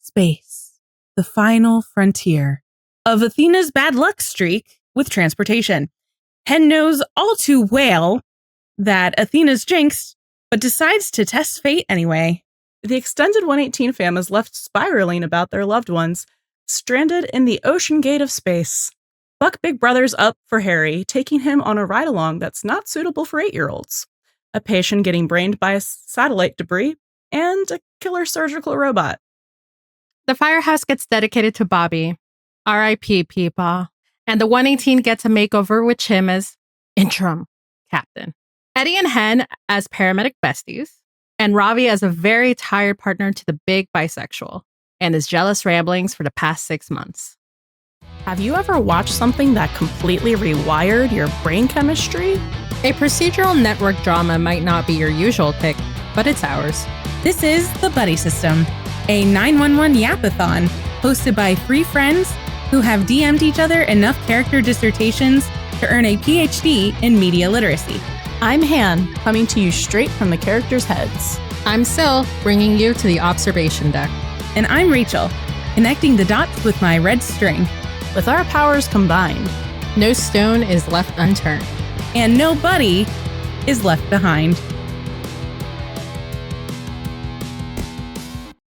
Space, the final frontier of Athena's bad luck streak with transportation. Hen knows all too well that Athena's jinxed, but decides to test fate anyway. The extended 118 fam is left spiraling about their loved ones, stranded in the ocean gate of space. Buck Big Brother's up for Harry, taking him on a ride-along that's not suitable for 8-year-olds. A patient getting brained by satellite debris, and a killer surgical robot. The firehouse gets dedicated to Bobby. R.I.P. Peepaw. And the 118 gets a makeover with Chim as interim captain. Eddie and Hen as paramedic besties. And Ravi as a very tired partner to the big bisexual. And his jealous ramblings for the past 6 months. Have you ever watched something that completely rewired your brain chemistry? A procedural network drama might not be your usual pick, but it's ours. This is the Buddy System, a 911 yapathon hosted by 3 friends who have DM'd each other enough character dissertations to earn a PhD in media literacy. I'm Han, coming to you straight from the characters' heads. I'm Sil, bringing you to the observation deck. And I'm Rachel, connecting the dots with my red string. With our powers combined, no stone is left unturned. And no buddy is left behind.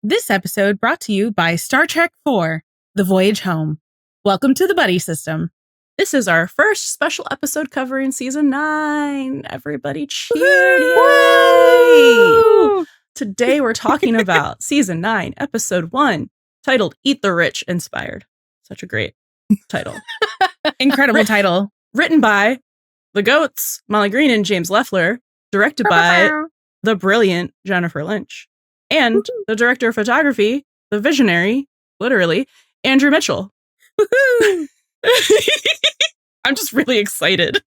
This episode brought to you by Star Trek IV, The Voyage Home. Welcome to the Buddy System. This is our first special episode covering season 9. Everybody cheer! Yay! Today we're talking about season 9, episode 1, titled Eat the Rich Inspired. Such a great title. Incredible title. Written by the GOATs, Molly Green and James Leffler. Directed by the brilliant Jennifer Lynch. And the director of photography, the visionary, literally, Andrew Mitchell. I'm just really excited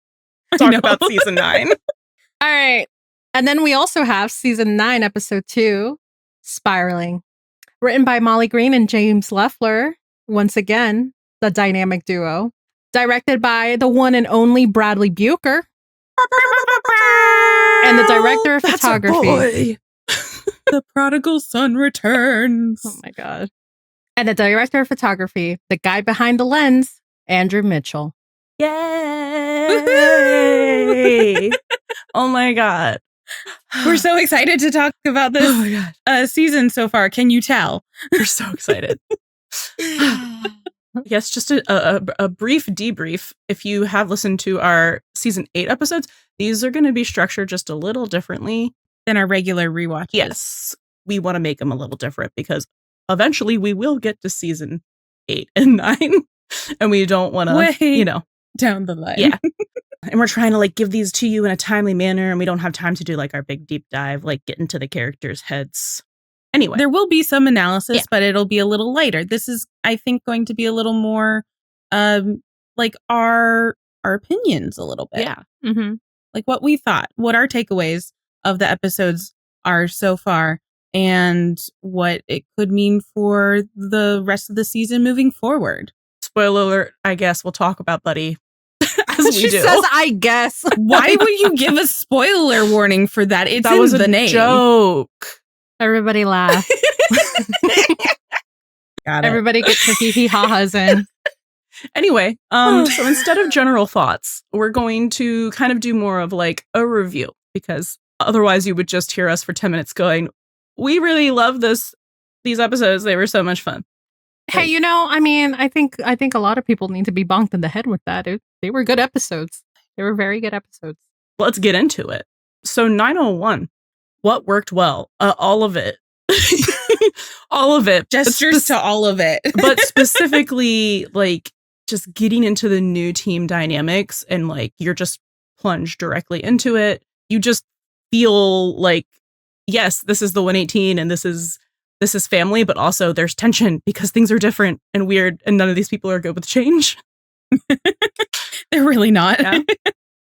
to talk about season 9. All right. And then we also have season 9, episode 2, Spiraling. Written by Molly Green and James Leffler. Once again, the dynamic duo. Directed by the one and only Bradley Bucher. And the director of photography. The prodigal son returns. Oh my God. And the director of photography, the guy behind the lens, Andrew Mitchell. Yay! Oh my God. We're so excited to talk about this season so far. Can you tell? We're so excited. Yes, just a brief debrief. If you have listened to our season 8 episodes, these are going to be structured just a little differently than our regular rewatches. Yes, we want to make them a little different because eventually we will get to season 8 and 9, and we don't want to, down the line. Yeah. And we're trying to give these to you in a timely manner, and we don't have time to do our big deep dive, get into the characters' heads. Anyway, there will be some analysis, but it'll be a little lighter. This is, I think, going to be a little more our opinions a little bit. Yeah. Mm-hmm. What we thought, what our takeaways of the episodes are so far, and what it could mean for the rest of the season moving forward. Spoiler alert, I guess we'll talk about Buddy as we she do. says, I guess. Why would you give a spoiler warning for that? It's that in was the a name. Joke. Everybody laugh. Got it. Everybody get your hee hee ha ha's in. Anyway, so instead of general thoughts, we're going to kind of do more of a review, because otherwise you would just hear us for 10 minutes going, we really love these episodes. They were so much fun. Hey, I think a lot of people need to be bonked in the head with that. They were good episodes. They were very good episodes. Let's get into it. So 901, what worked well? All of it. All of it. Gestures to all of it. But specifically, just getting into the new team dynamics, and you're just plunged directly into it. You just feel yes, this is the 118 and this is family, but also there's tension because things are different and weird, and none of these people are good with change. They're really not. Yeah.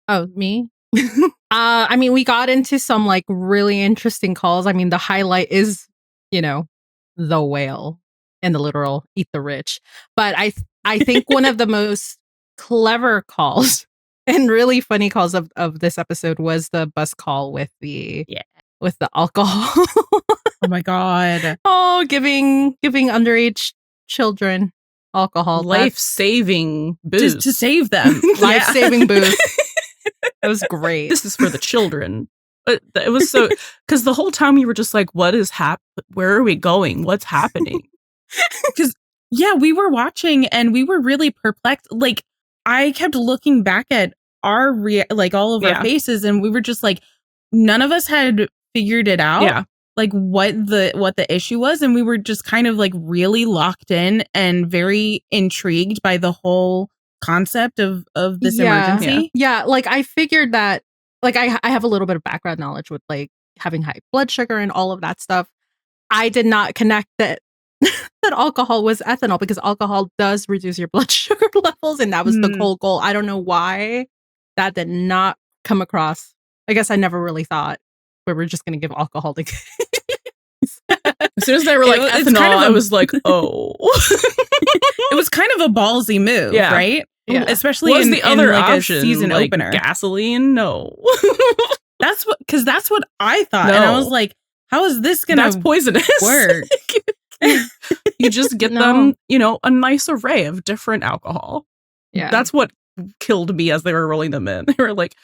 Oh, me? We got into some really interesting calls. The highlight is, the whale and the literal eat the rich. But I think one of the most clever calls and really funny calls of this episode was the bus call with the alcohol. Oh my God. Oh, giving underage children alcohol. Life-saving booze. To save them. Life-saving booze. It was great. This is for the children. But it was so... Because the whole time you were just like, what is where are we going? What's happening? Because, yeah, we were watching and we were really perplexed. Like, I kept looking back at our all of our faces, and we were just like, none of us had figured it out. Yeah. Like what the issue was, and we were just kind of like really locked in and very intrigued by the whole concept of this emergency. Yeah, like I figured that, like I have a little bit of background knowledge with like having high blood sugar and all of that stuff. I did not connect that that alcohol was ethanol, because alcohol does reduce your blood sugar levels, and that was the whole goal. I don't know why that did not come across. I guess I never really thought we were just going to give alcohol to kids. As soon as they were like ethanol, I was like, oh. It was kind of a ballsy move, right? Yeah. Especially in the other like option, a season like opener. Gasoline? No. That's what I thought. And I was like, how is this going to That's poisonous. work? You just get them, a nice array of different alcohol. Yeah. That's what killed me as they were rolling them in. They were like,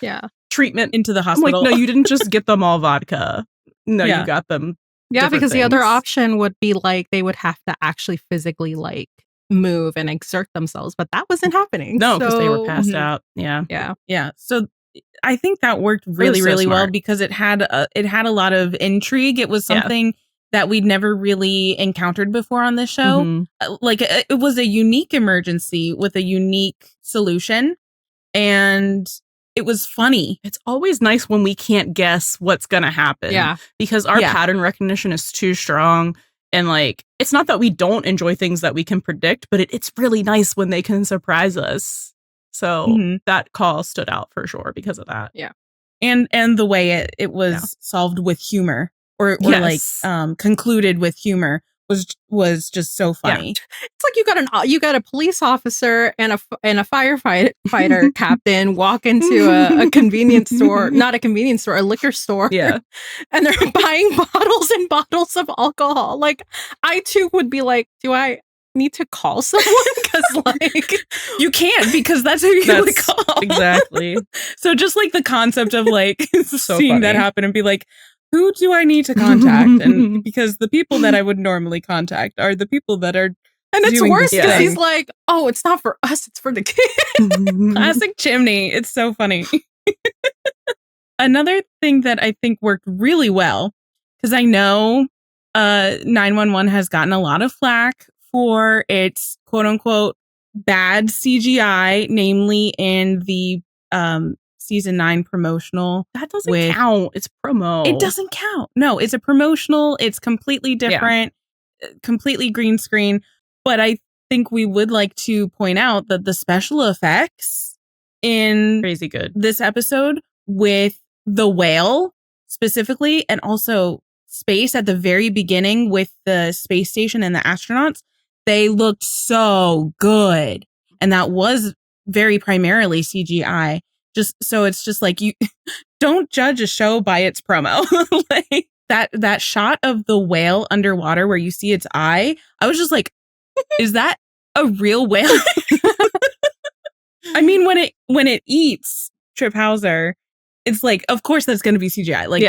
treatment into the I'm hospital. like, no, you didn't just get them all vodka. No, you got them. Yeah, because the other things. option would be like they would have to actually physically like move and exert themselves, but that wasn't happening. No, because they were passed out. Yeah. So I think that worked really well, because it had a lot of intrigue. It was something that we'd never really encountered before on this show. Mm-hmm. It was a unique emergency with a unique solution, and it was funny. It's always nice when we can't guess what's going to happen. Yeah. Because our pattern recognition is too strong. And like, it's not that we don't enjoy things that we can predict, but it's really nice when they can surprise us. So that call stood out for sure because of that. Yeah. And the way it was solved with humor or concluded with humor was just so funny. Yeah. It's like you got a police officer and a firefighter captain walk into a convenience store, not a convenience store, a liquor store. Yeah. And they're buying bottles and bottles of alcohol. Like, I too would be like, do I need to call someone? Because like you can't, because that's who you would call. Exactly. So just like the concept of like so seeing funny. that happen and be like, who do I need to contact? And because the people that I would normally contact are the people that are and it's doing worse this because thing. he's like, oh, it's not for us, it's for the kids. Classic Chimney. It's so funny. Another thing that I think worked really well, because I know 911 has gotten a lot of flack for its quote unquote bad CGI, namely in the season 9 promotional. That doesn't count. It's promo. It doesn't count. No, it's a promotional. It's completely different, completely green screen. But I think we would like to point out that the special effects in crazy good this episode with the whale specifically, and also space at the very beginning with the space station and the astronauts, they looked so good. And that was very primarily CGI. Just so it's just like, you don't judge a show by its promo. Like that shot of the whale underwater where you see its eye, I was just like, is that a real whale? I mean, when it eats Trip Hauser, it's like, of course that's going to be CGI. Like,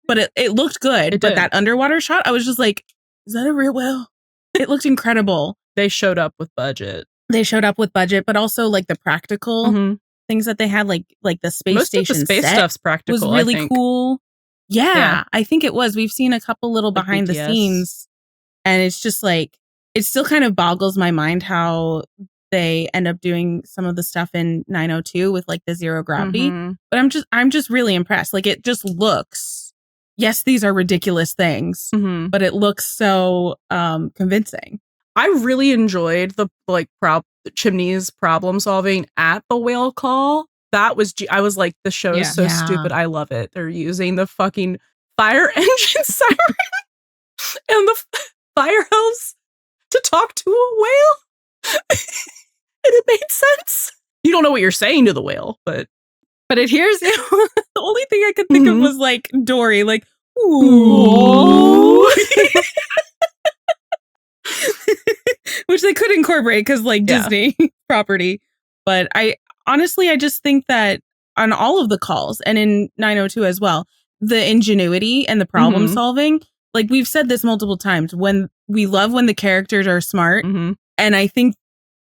but it looked good. But that underwater shot, I was just like, is that a real whale? It looked incredible. They showed up with budget. But also like the practical things that they had, like the space Most station of the space set stuff's practical. was really cool. Yeah, I think it was. We've seen a couple little like behind the scenes, and it's just like, it still kind of boggles my mind how they end up doing some of the stuff in 902 with like the zero gravity. But I'm just really impressed. Like, it just looks, yes, these are ridiculous things, but it looks so convincing. I really enjoyed the Chimney's problem solving at the whale call. That was, I was like, the show is so stupid. I love it. They're using the fucking fire engine siren and the fire hose to talk to a whale. And it made sense. You don't know what you're saying to the whale, but it hears you. The only thing I could think of was like Dory, like, Ooh. Which they could incorporate because Disney property. But I just think that on all of the calls and in 902 as well, the ingenuity and the problem solving, we've said this multiple times, when we love when the characters are smart. And I think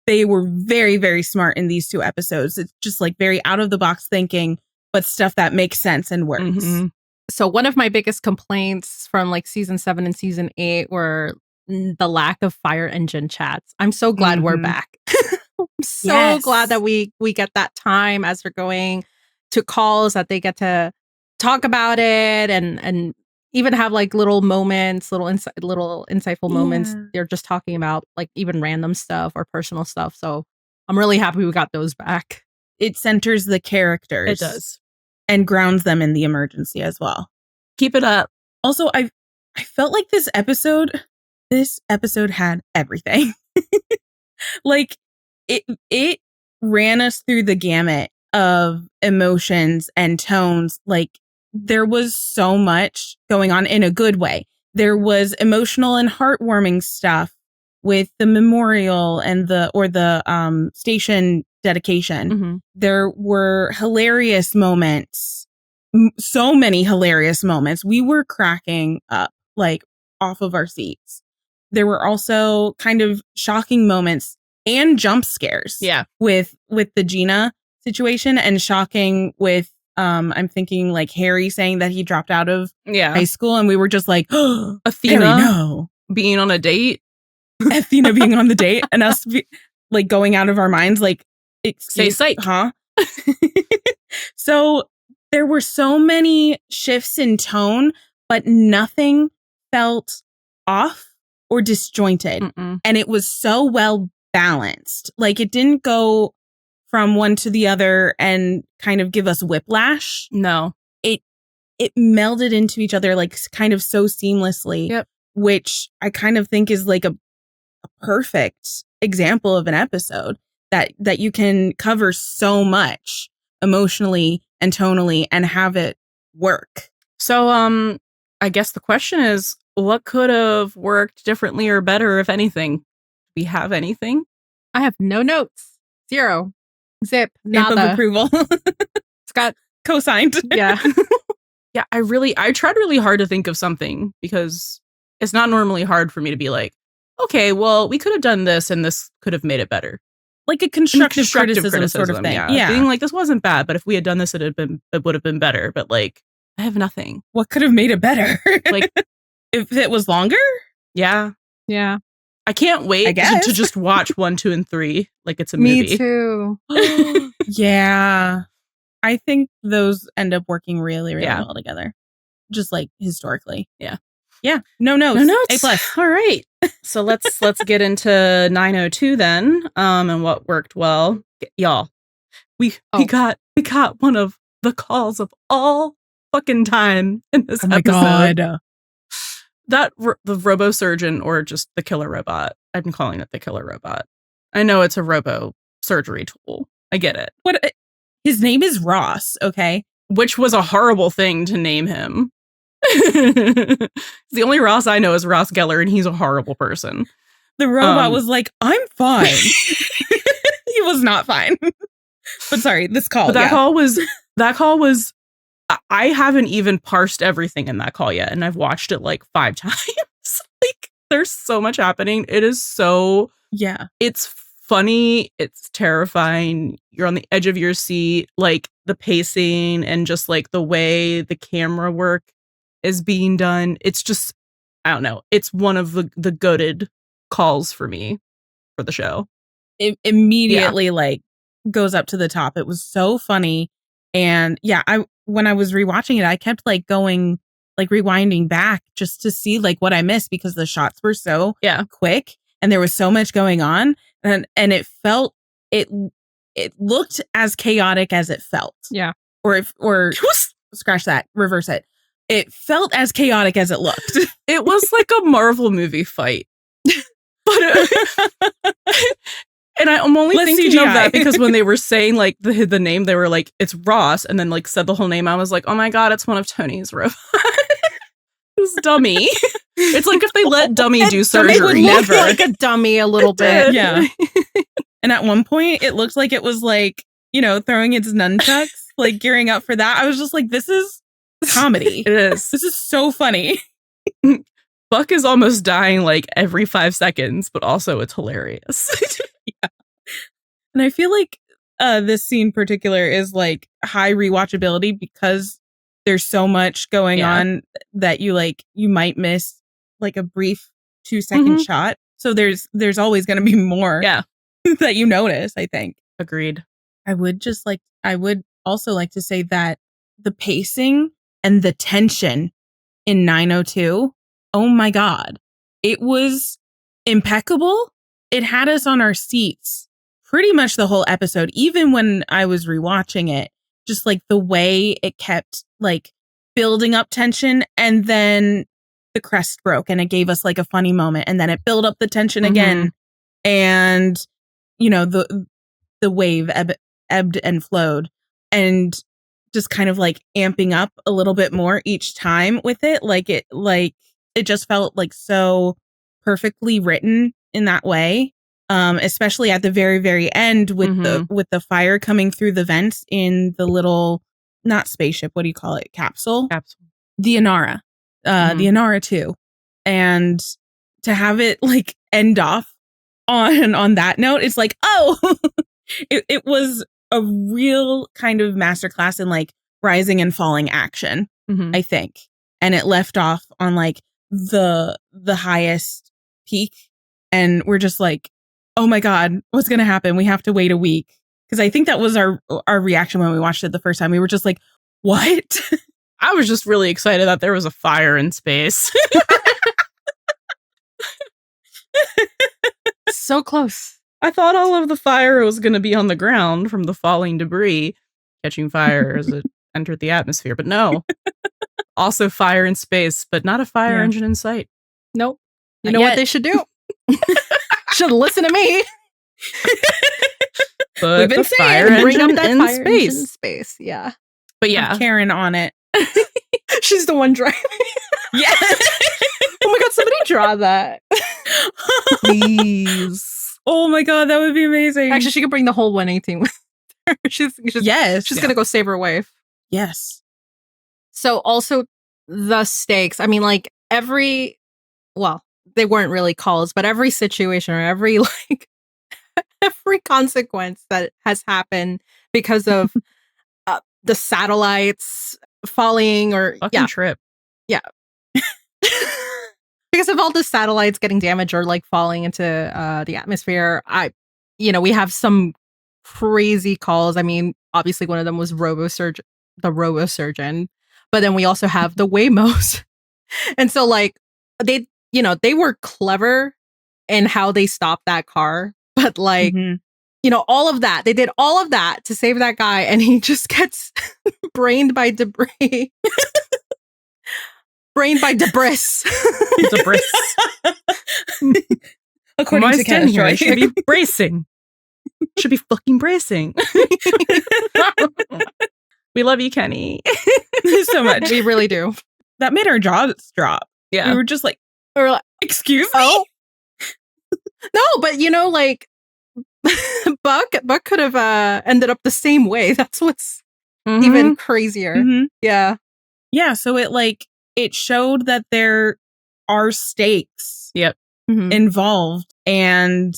they were very, very smart in these 2 episodes. It's just very out of the box thinking, but stuff that makes sense and works. So one of my biggest complaints from season 7 and season 8 were the lack of fire engine chats. I'm so glad we're back. I'm so glad that we get that time as we're going to calls, that they get to talk about it and even have little moments, little insightful moments. They're just talking about even random stuff or personal stuff. So I'm really happy we got those back. It centers the characters. It does. And grounds them in the emergency as well. Keep it up. Also, I felt like this episode had everything. It ran us through the gamut of emotions and tones. There was so much going on in a good way. There was emotional and heartwarming stuff with the memorial and the station dedication. There were hilarious moments, so many hilarious moments. We were cracking up off of our seats. There were also kind of shocking moments and jump scares. Yeah, with the Gina situation, and shocking with I'm thinking Harry saying that he dropped out of high school, and we were just oh, Athena Harry, no. being on a date. Athena being on the date and us going out of our minds Stay psych, huh? So there were so many shifts in tone, but nothing felt off or disjointed. And it was so well balanced. It didn't go from one to the other and kind of give us whiplash. No. It melded into each other kind of so seamlessly, which I kind of think is a perfect example of an episode that you can cover so much emotionally and tonally and have it work. So I guess the question is, what could have worked differently or better, if anything? Do we have anything? I have no notes. 0. Zip. Stamp of approval. Scott co-signed. Yeah. Yeah, I tried really hard to think of something, because it's not normally hard for me to be okay, well, we could have done this and this could have made it better. A constructive criticism sort of thing. Yeah. Being this wasn't bad, but if we had done this, it would have been better. But I have nothing. What could have made it better? If it was longer? Yeah. Yeah. I can't wait to just watch 1, 2, and 3 like it's a movie. Me too. Yeah. I think those end up working really, really well together. Just historically. Yeah. Yeah. No notes. A+. All right. So let's get into 902 then. And what worked well. Y'all. We got one of the calls of all fucking time in this episode. God. The robo-surgeon, or just the killer robot. I'm calling it the killer robot. I know it's a robo surgery tool. I get it. What? His name is Ross, okay? Which was a horrible thing to name him. The only Ross I know is Ross Geller, and he's a horrible person. The robot was I'm fine. He was not fine. But sorry, this call. But that call was I haven't even parsed everything in that call yet, and I've watched it 5 times. There's so much happening. It is so it's funny, it's terrifying. You're on the edge of your seat, the pacing and just the way the camera work is being done. It's just, I don't know. It's one of the goated calls for me for the show. It immediately goes up to the top. It was so funny. And when I was rewatching it, I kept going, rewinding back just to see what I missed, because the shots were so quick and there was so much going on, and it felt it looked as chaotic as it felt. Yeah. Or scratch that, reverse it. It felt as chaotic as it looked. It was a Marvel movie fight. But and I'm only thinking CGI. of that because when they were saying the name, they were it's Ross, and then said the whole name. I was oh my God, it's one of Tony's robots. was dummy. It's like if they let dummy do Dummy surgery. would look like a dummy a little bit. Yeah. And at one point, it looked like it was like, throwing its nunchucks, like gearing up for that. I was just like, this is comedy. It is. This is so funny. Buck is almost dying like every 5 seconds, but also it's hilarious. Yeah. And I feel like this scene in particular is like high rewatchability because there's so much going on that you might miss like a brief 2-second shot. So there's always going to be more that you notice, I think. Agreed. I would also like to say that the pacing and the tension in 902, oh my God, it was impeccable. It had us on our seats pretty much the whole episode, even when I was rewatching it, just like the way it kept like building up tension, and then the crest broke and it gave us like a funny moment, and then it built up the tension again, and the wave ebbed and flowed, and just kind of like amping up a little bit more each time with it. It just felt like so perfectly written in that way. Especially at the very, very end with the fire coming through the vents in the little, not spaceship, what do you call it? Capsule. The Inara. The Inara 2. And to have it like end off on that note, it's like, oh, it was a real kind of masterclass in like rising and falling action, I think. And it left off on like the highest peak. And we're just like, oh my God, what's going to happen? We have to wait a week. Because I think that was our reaction when we watched it the first time. We were just like, what? I was just really excited that there was a fire in space. So close. I thought all of the fire was going to be on the ground from the falling debris, catching fire as it entered the atmosphere. But no. Also fire in space, but not a fire engine in sight. Nope. You know what they should do? Should listen to me. But we've been fire saying, bring up that in fire space. engine in space. Yeah. But yeah, I'm Karen on it. She's the one driving. Yeah. Oh my God, somebody draw that. please. Oh my God, that would be amazing. Actually, she could bring the whole 118 with her. She's going to go save her wife. Yes. So also the stakes. I mean, like they weren't really calls, but every situation or every consequence that has happened because of the satellites falling or fucking trip. Yeah. Because of all the satellites getting damaged or like falling into the atmosphere, we have some crazy calls. I mean, obviously one of them was the robosurgeon, but then we also have the Waymos. And so like they were clever in how they stopped that car, but like, all of that, they did all of that to save that guy, and he just gets brained by debris. Brained by debris. Debris. According to Kenneth here, I should be bracing. Should be fucking bracing. We love you, Kenny. So much. We really do. That made our jaws drop. Yeah. We were just like, excuse me? Oh. No, but like Buck could have ended up the same way. That's what's even crazier. Yeah. Yeah, so it showed that there are stakes involved, and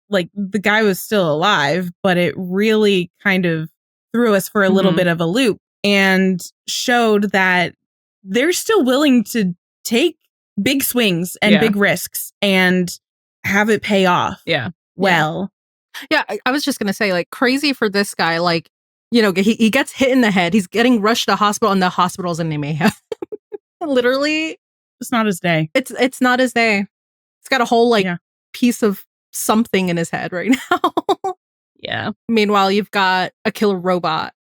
like the guy was still alive, but it really kind of threw us for a little bit of a loop and showed that they're still willing to take big swings and big risks and have it pay off. Yeah. Well. Yeah, I was just going to say, like, crazy for this guy. Like, he gets hit in the head. He's getting rushed to the hospital, and the hospital's in mayhem. Literally. It's not his day. It's not his day. He's got a whole, piece of something in his head right now. Yeah. Meanwhile, you've got a killer robot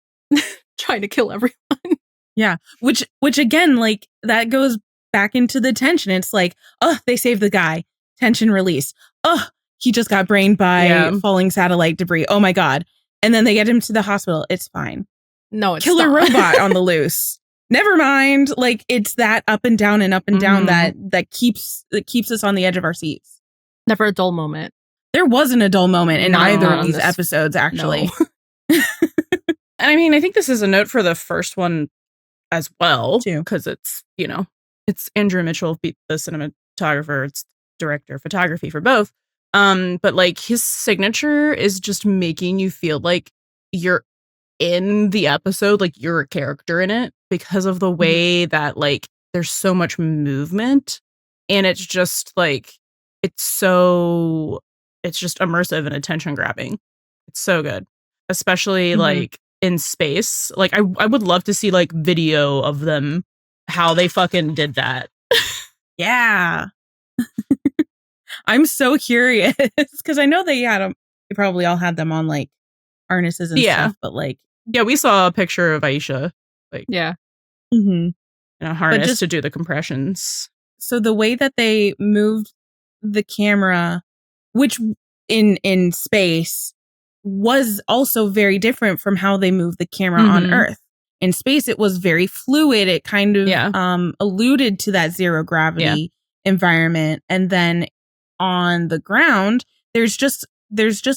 trying to kill everyone. Yeah. Which again, like, that goes back into the tension. It's like, oh, they saved the guy. Tension release. Oh, he just got brained by falling satellite debris. Oh my God. And then they get him to the hospital. It's fine. No, it's killer not. robot on the loose. never mind. Like it's that up and down that keeps us on the edge of our seats. Never a dull moment. There wasn't a dull moment in No, either not of on these this- episodes, actually. And I mean, I think this is a note for the first one as well, Too. because it's, it's Andrew Mitchell, the cinematographer, it's director of photography for both. But like his signature is just making you feel like you're in the episode, like you're a character in it, because of the way that like there's so much movement, and it's just like it's just immersive and attention grabbing. It's so good, especially like in space. Like I would love to see like video of them, how they fucking did that. Yeah. I'm so curious because I know they probably all had them on like harnesses and stuff, but like, yeah, we saw a picture of Aisha Yeah. in a harness to do the compressions. So the way that they moved the camera, which in space was also very different from how they moved the camera on Earth. In space, it was very fluid. It kind of alluded to that zero gravity environment. And then on the ground, there's just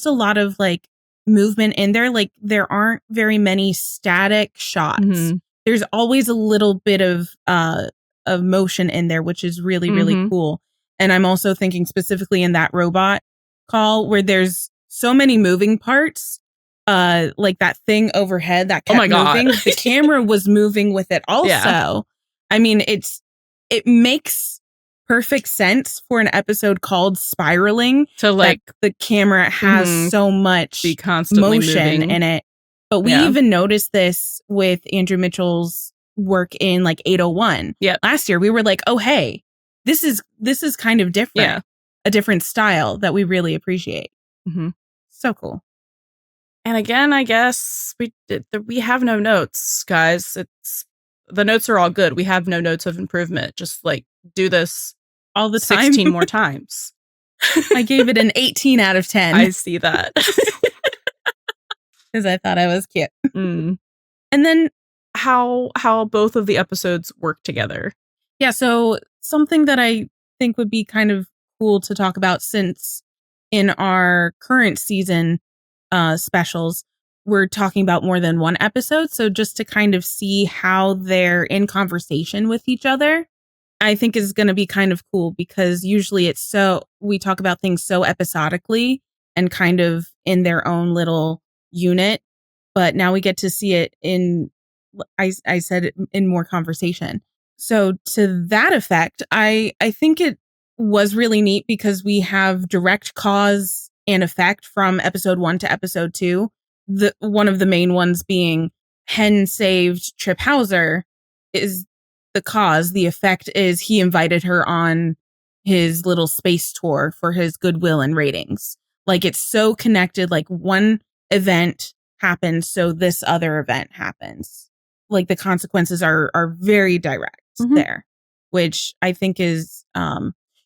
a lot of like movement in there. Like there aren't very many static shots. There's always a little bit of motion in there, which is really, really cool. And I'm also thinking specifically in that robot call where there's so many moving parts, like that thing overhead that kept moving. The camera was moving with it also. Yeah. I mean, it makes perfect sense for an episode called Spiraling to like the camera has so much be constantly motion moving in it. But we even noticed this with Andrew Mitchell's work in like 801. Yeah. Last year we were like, oh hey, this is kind of different. Yeah. A different style that we really appreciate. So cool. And again, I guess we have no notes, guys. The notes are all good. We have no notes of improvement. Just like do this all the time. 16 more times. I gave it an 18 out of 10. I see that. Because I thought I was cute. And then how both of the episodes work together. Yeah, so something that I think would be kind of cool to talk about, since in our current season specials, we're talking about more than one episode. So just to kind of see how they're in conversation with each other, I think is going to be kind of cool, because usually we talk about things so episodically and kind of in their own little unit. But now we get to see it in more conversation. So to that effect, I think it was really neat because we have direct cause and effect from episode 1 to episode 2. One of the main ones being Hen saved Trip Hauser is the cause. The effect is he invited her on his little space tour for his goodwill and ratings. Like it's so connected, like one event happens, so this other event happens. Like the consequences are very direct there, which I think is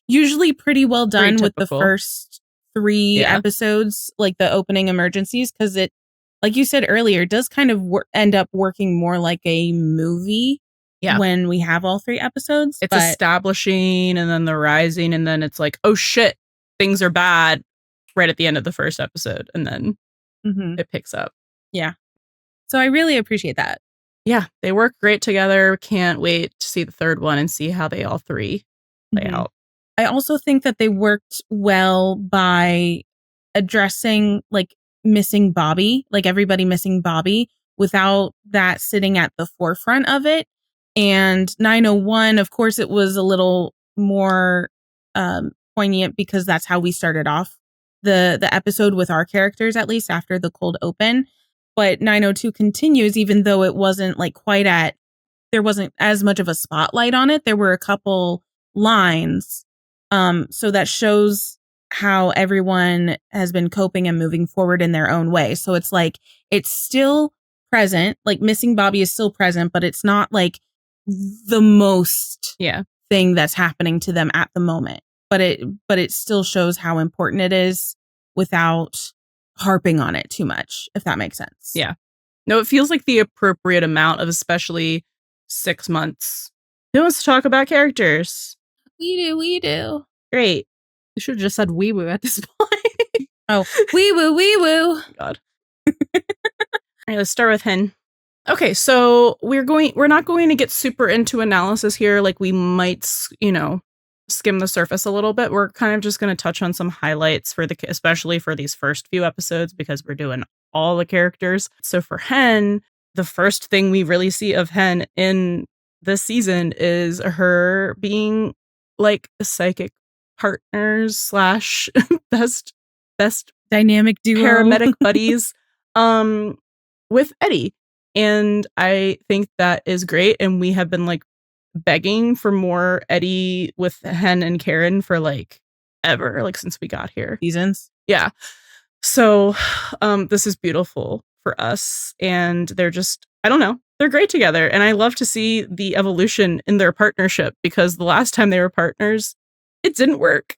usually pretty well done with the first 3 episodes, like the opening emergencies, because it, like you said earlier, does kind of end up working more like a movie when we have all 3 episodes. It's establishing and then the rising, and then it's like, oh shit, things are bad right at the end of the first episode, and then it picks up. Yeah. So I really appreciate that. Yeah, they work great together. Can't wait to see the third one and see how they all 3 play out. I also think that they worked well by addressing like missing Bobby, like everybody missing Bobby, without that sitting at the forefront of it. And 901, of course, it was a little more poignant because that's how we started off the episode with our characters, at least after the cold open. But 902 continues, even though it wasn't like there wasn't as much of a spotlight on it. There were a couple lines. So that shows how everyone has been coping and moving forward in their own way. So it's like, it's still present, like missing Bobby is still present, but it's not like the most thing that's happening to them at the moment. But it still shows how important it is without harping on it too much, if that makes sense. Yeah. No, it feels like the appropriate amount of especially 6 months. Who wants to talk about characters? We do. Great. You should have just said wee woo at this point. Oh, wee woo. God. All right, let's start with Hen. Okay, so we're not going to get super into analysis here. Like we might, skim the surface a little bit. We're kind of just going to touch on some highlights especially for these first few episodes because we're doing all the characters. So for Hen, the first thing we really see of Hen in this season is her being like psychic partners / best dynamic duo paramedic buddies with Eddie. And I think that is great. And we have been like begging for more Eddie with Hen and Karen for like ever, like since we got here. Seasons. Yeah. So this is beautiful for us. And they're just, I don't know, they're great together. And I love to see the evolution in their partnership because the last time they were partners, it didn't work.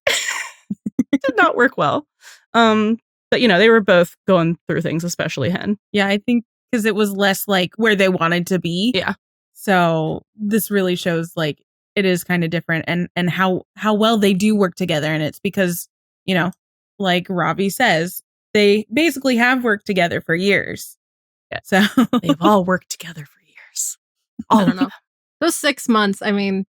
It did not work well. But they were both going through things, especially Hen. Yeah, I think because it was less like where they wanted to be. Yeah. So this really shows like it is kind of different and how well they do work together. And it's because, like Ravi says, they basically have worked together for years. Yeah. So they've all worked together for years. I don't know. Those 6 months, I mean,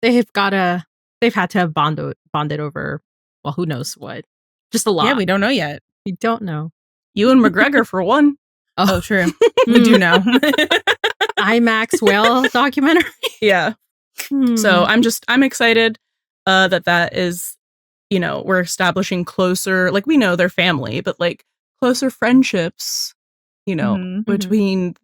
they've had to have bonded over, well, who knows what. Just a lot. Yeah, we don't know yet. We don't know. Ewan McGregor for one. Oh, true. We do know. IMAX whale documentary. Yeah. So I'm excited that is, we're establishing closer, like we know they're family, but like closer friendships, between,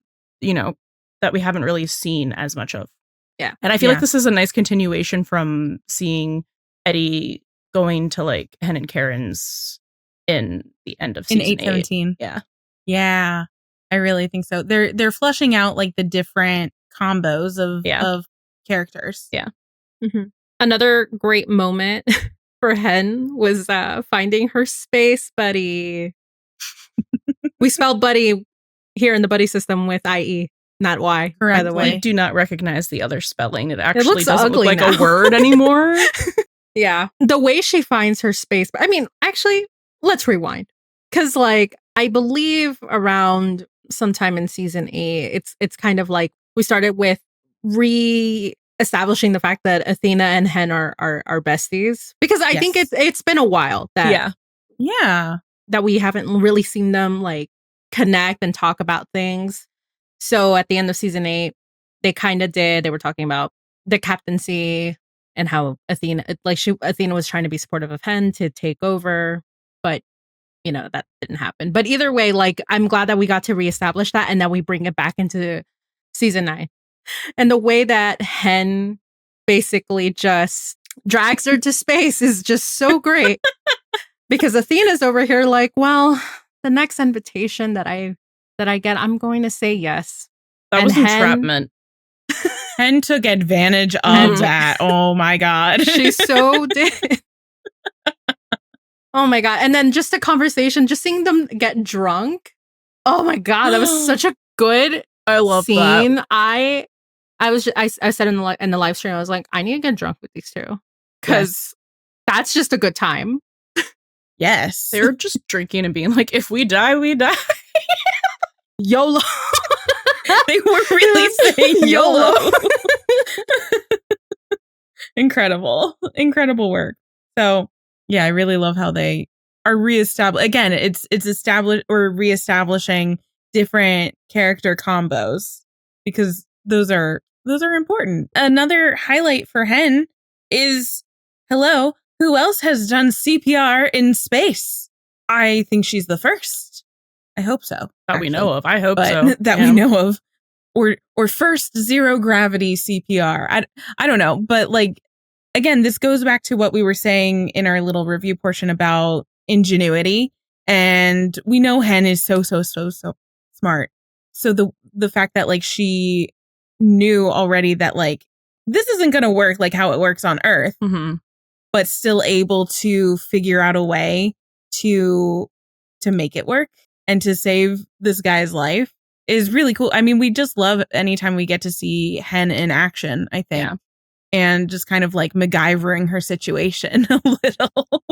that we haven't really seen as much of. Yeah. And I feel like this is a nice continuation from seeing Eddie going to like Hen and Karen's in the end of season 8-17. Yeah. Yeah. I really think so. They're fleshing out like the different combos of characters. Yeah. Mm-hmm. Another great moment for Hen was finding her space buddy. We spelled buddy here in the buddy system with IE, not Y, correct, by the way. We do not recognize the other spelling. It actually looks doesn't look ugly like now. a word anymore. Yeah. The way she finds her space. I mean, actually, let's rewind. Because like, I believe around sometime in season 8, it's kind of like we started with re-establishing the fact that Athena and Hen are besties. Because I think it's been a while that that we haven't really seen them like connect and talk about things. So at the end of season 8, they kind of did. They were talking about the captaincy and how Athena was trying to be supportive of Hen to take over, but that didn't happen. But either way, like I'm glad that we got to reestablish that and that we bring it back into season 9. And the way that Hen basically just drags her to space is just so great. Because Athena's over here like, well, the next invitation that I get, I'm going to say yes. That was entrapment. Hen took advantage of that. Oh my God. She so did. Oh my God. And then just a conversation, just seeing them get drunk. Oh my God. That was such a good I love scene. That. I said in the live stream, I was like, I need to get drunk with these two. Because that's just a good time. Yes. They were just drinking and being like, if we die, we die. YOLO. They were really saying YOLO. Incredible work. So yeah, I really love how they are again, it's established or reestablishing different character combos because those are important. Another highlight for Hen is, hello, who else has done CPR in space? I think she's the first. I hope so. That we know of. I hope so. That we know of. Or first zero gravity CPR. I don't know. But like, again, this goes back to what we were saying in our little review portion about ingenuity. And we know Hen is so smart. So the fact that like she knew already that like this isn't going to work like how it works on Earth, but still able to figure out a way to make it work and to save this guy's life is really cool. I mean, we just love anytime we get to see Hen in action, I think. Yeah. And just kind of like MacGyvering her situation a little,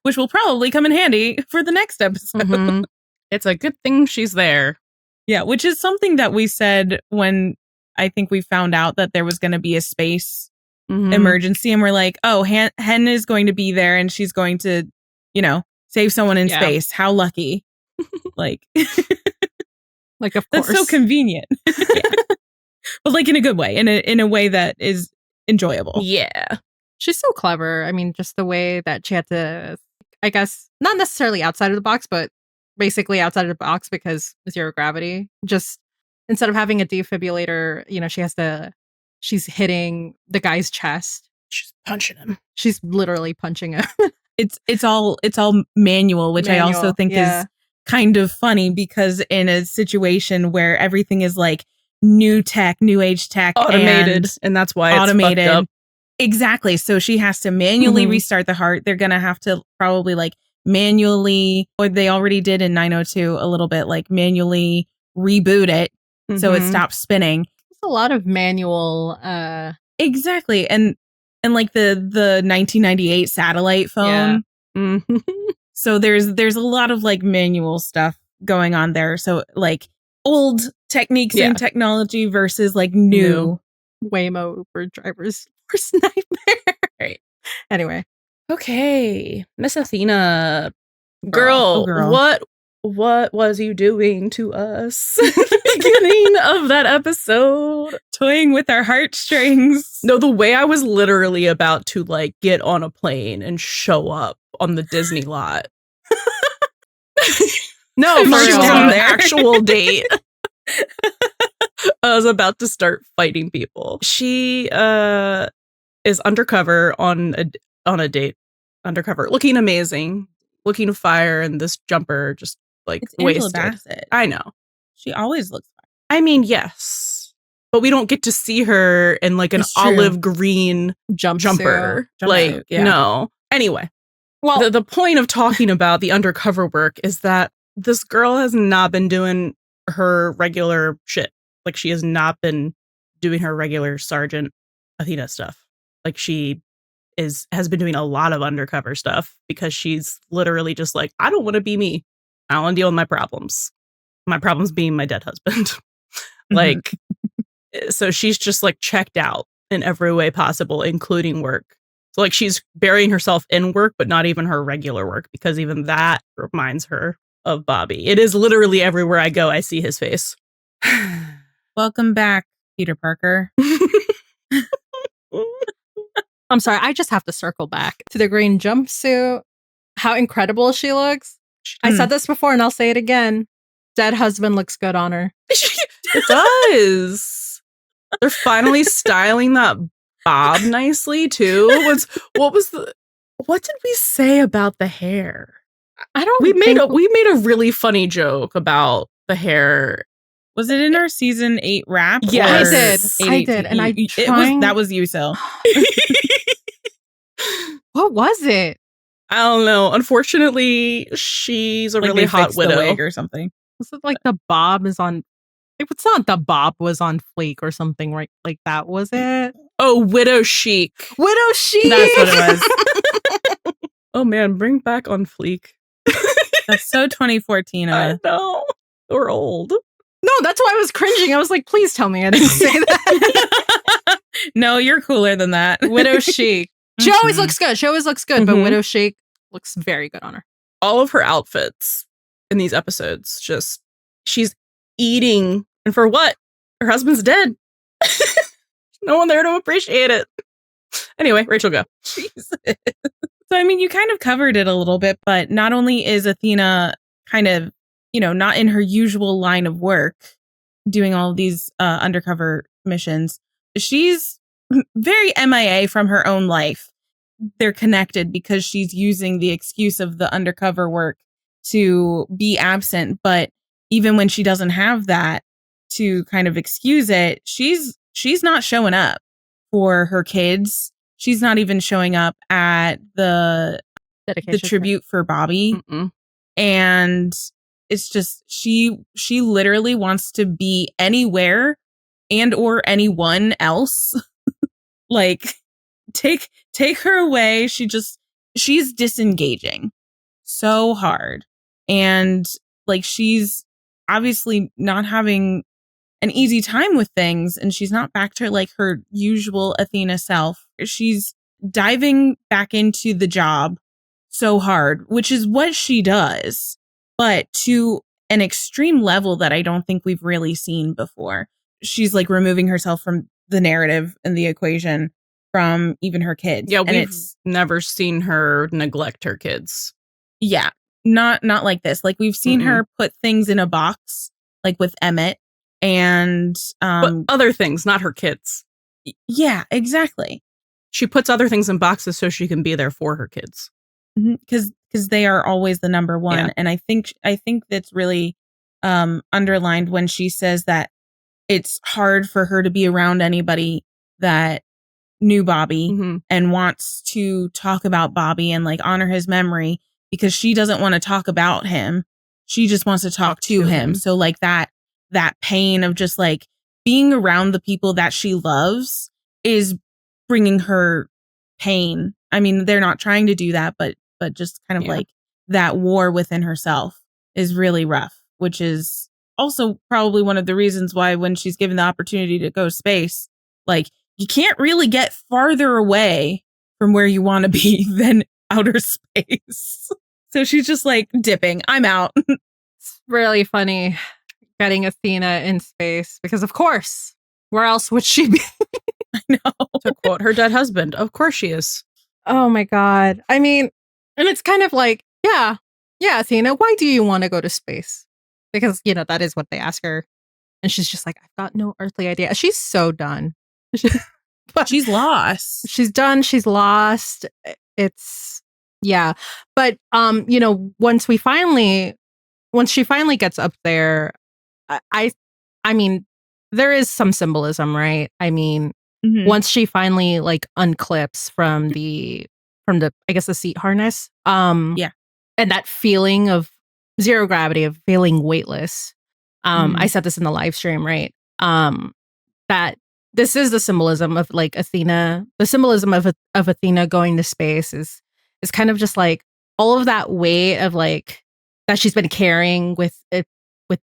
which will probably come in handy for the next episode. Mhm. It's a good thing she's there. Yeah, which is something that we said when I think we found out that there was going to be a space emergency, and we're like, oh, Hen is going to be there and she's going to, save someone in space. How lucky. Like, like, of course. That's so convenient. But like in a good way, in a way that is enjoyable. Yeah. She's so clever. I mean, just the way that she had to, I guess, not necessarily outside of the box, but basically outside of the box because zero gravity. Just instead of having a defibrillator, she's hitting the guy's chest. She's punching him. She's literally punching him. It's all manual, which I also think is kind of funny because in a situation where everything is like new age tech, automated, and that's why it's automated. Fucked up. Exactly. So she has to manually restart the heart. They're gonna have to probably like manually, or they already did in 902 a little bit, like manually reboot it so it stops spinning. It's a lot of manual. Exactly, and like the 1998 satellite phone. Yeah. So there's a lot of like manual stuff going on there. So like old techniques and technology versus like new. Waymo Uber drivers worst nightmare. Right. Anyway. Okay. Miss Athena. Girl, what was you doing to us at the beginning of that episode? Toying with our heartstrings. No, the way I was literally about to like get on a plane and show up on the Disney lot. No, for real. On the actual date. I was about to start fighting people. She is undercover on a date. Undercover, looking amazing, looking fire, and this jumper just like it's wasted. Bassett. I know. She always looks fire. I mean, yes, but we don't get to see her in like an olive green jumper. Like, no. Anyway, well, the point of talking about the undercover work is that this girl has not been doing her regular shit. Like, she has not been doing her regular Sergeant Athena stuff. Like, she has been doing a lot of undercover stuff because she's literally just like, I don't want to be me. I don't want to deal with my problems. My problems being my dead husband. Like, so she's just like checked out in every way possible, including work. So like she's burying herself in work, but not even her regular work, because even that reminds her of Bobby. It is literally everywhere I go, I see his face. Welcome back, Peter Parker. I'm sorry, I just have to circle back to the green jumpsuit. How incredible she looks. I said this before and I'll say it again. Dead husband looks good on her. It does. They're finally styling that bob nicely too. What did we say about the hair? We made a really funny joke about the hair. Was it in our season 8 wrap? Yeah, I did. And that was you, so. What was it? I don't know. Unfortunately, she's a like really hot widow wig or something. Was it like the bob is on? It's not the bob was on fleek or something, right? Like that was it. Oh, widow chic. Widow chic. That's what it was. Oh man, bring back on fleek. That's so 2014. I know. We're old. No, that's why I was cringing. I was like, please tell me I didn't say that. No, you're cooler than that. Widow chic. She always looks good. But widow chic looks very good on her. All of her outfits in these episodes, just she's eating, and for what? Her husband's dead. No one there to appreciate it. Anyway, Rachel, go. Jesus. So I mean, you kind of covered it a little bit, but not only is Athena kind of, not in her usual line of work doing all of these undercover missions, she's very MIA from her own life. They're connected because she's using the excuse of the undercover work to be absent. But even when she doesn't have that to kind of excuse it, she's not showing up for her kids. She's not even showing up at the tribute for Bobby. Mm-mm. And it's just she literally wants to be anywhere and or anyone else. Like take her away. She's disengaging so hard. And like she's obviously not having an easy time with things, and she's not back to like her usual Athena self. She's diving back into the job so hard, which is what she does, but to an extreme level that I don't think we've really seen before. She's like removing herself from the narrative and the equation from even her kids. Yeah, and we've never seen her neglect her kids. Yeah, not like this. Like we've seen her put things in a box, like with Emmett, and but other things, not her kids. Yeah, exactly. She puts other things in boxes so she can be there for her kids. Because they are always the number one. Yeah. And I think that's really underlined when she says that it's hard for her to be around anybody that knew Bobby and wants to talk about Bobby and like honor his memory, because she doesn't want to talk about him. She just wants to talk to him. So like that pain of just like being around the people that she loves is bringing her pain. I mean, they're not trying to do that, but just kind of like that war within herself is really rough, which is also probably one of the reasons why when she's given the opportunity to go space, like you can't really get farther away from where you want to be than outer space. So she's just like dipping. I'm out. It's really funny getting Athena in space because, of course, where else would she be? I know. To quote her dead husband, of course she is. Oh my God. I mean, and it's kind of like, yeah, Athena, why do you want to go to space? Because, that is what they ask her. And she's just like, I've got no earthly idea. She's so done. But she's lost. She's done. She's lost. It's, yeah. But, once she finally gets up there, I mean, there is some symbolism, right? I mean, once she finally like unclips from the I guess the seat harness, and that feeling of zero gravity, of feeling weightless. I said this in the live stream, right? That this is the symbolism of like Athena. The symbolism of Athena going to space is kind of just like all of that weight of like that she's been carrying with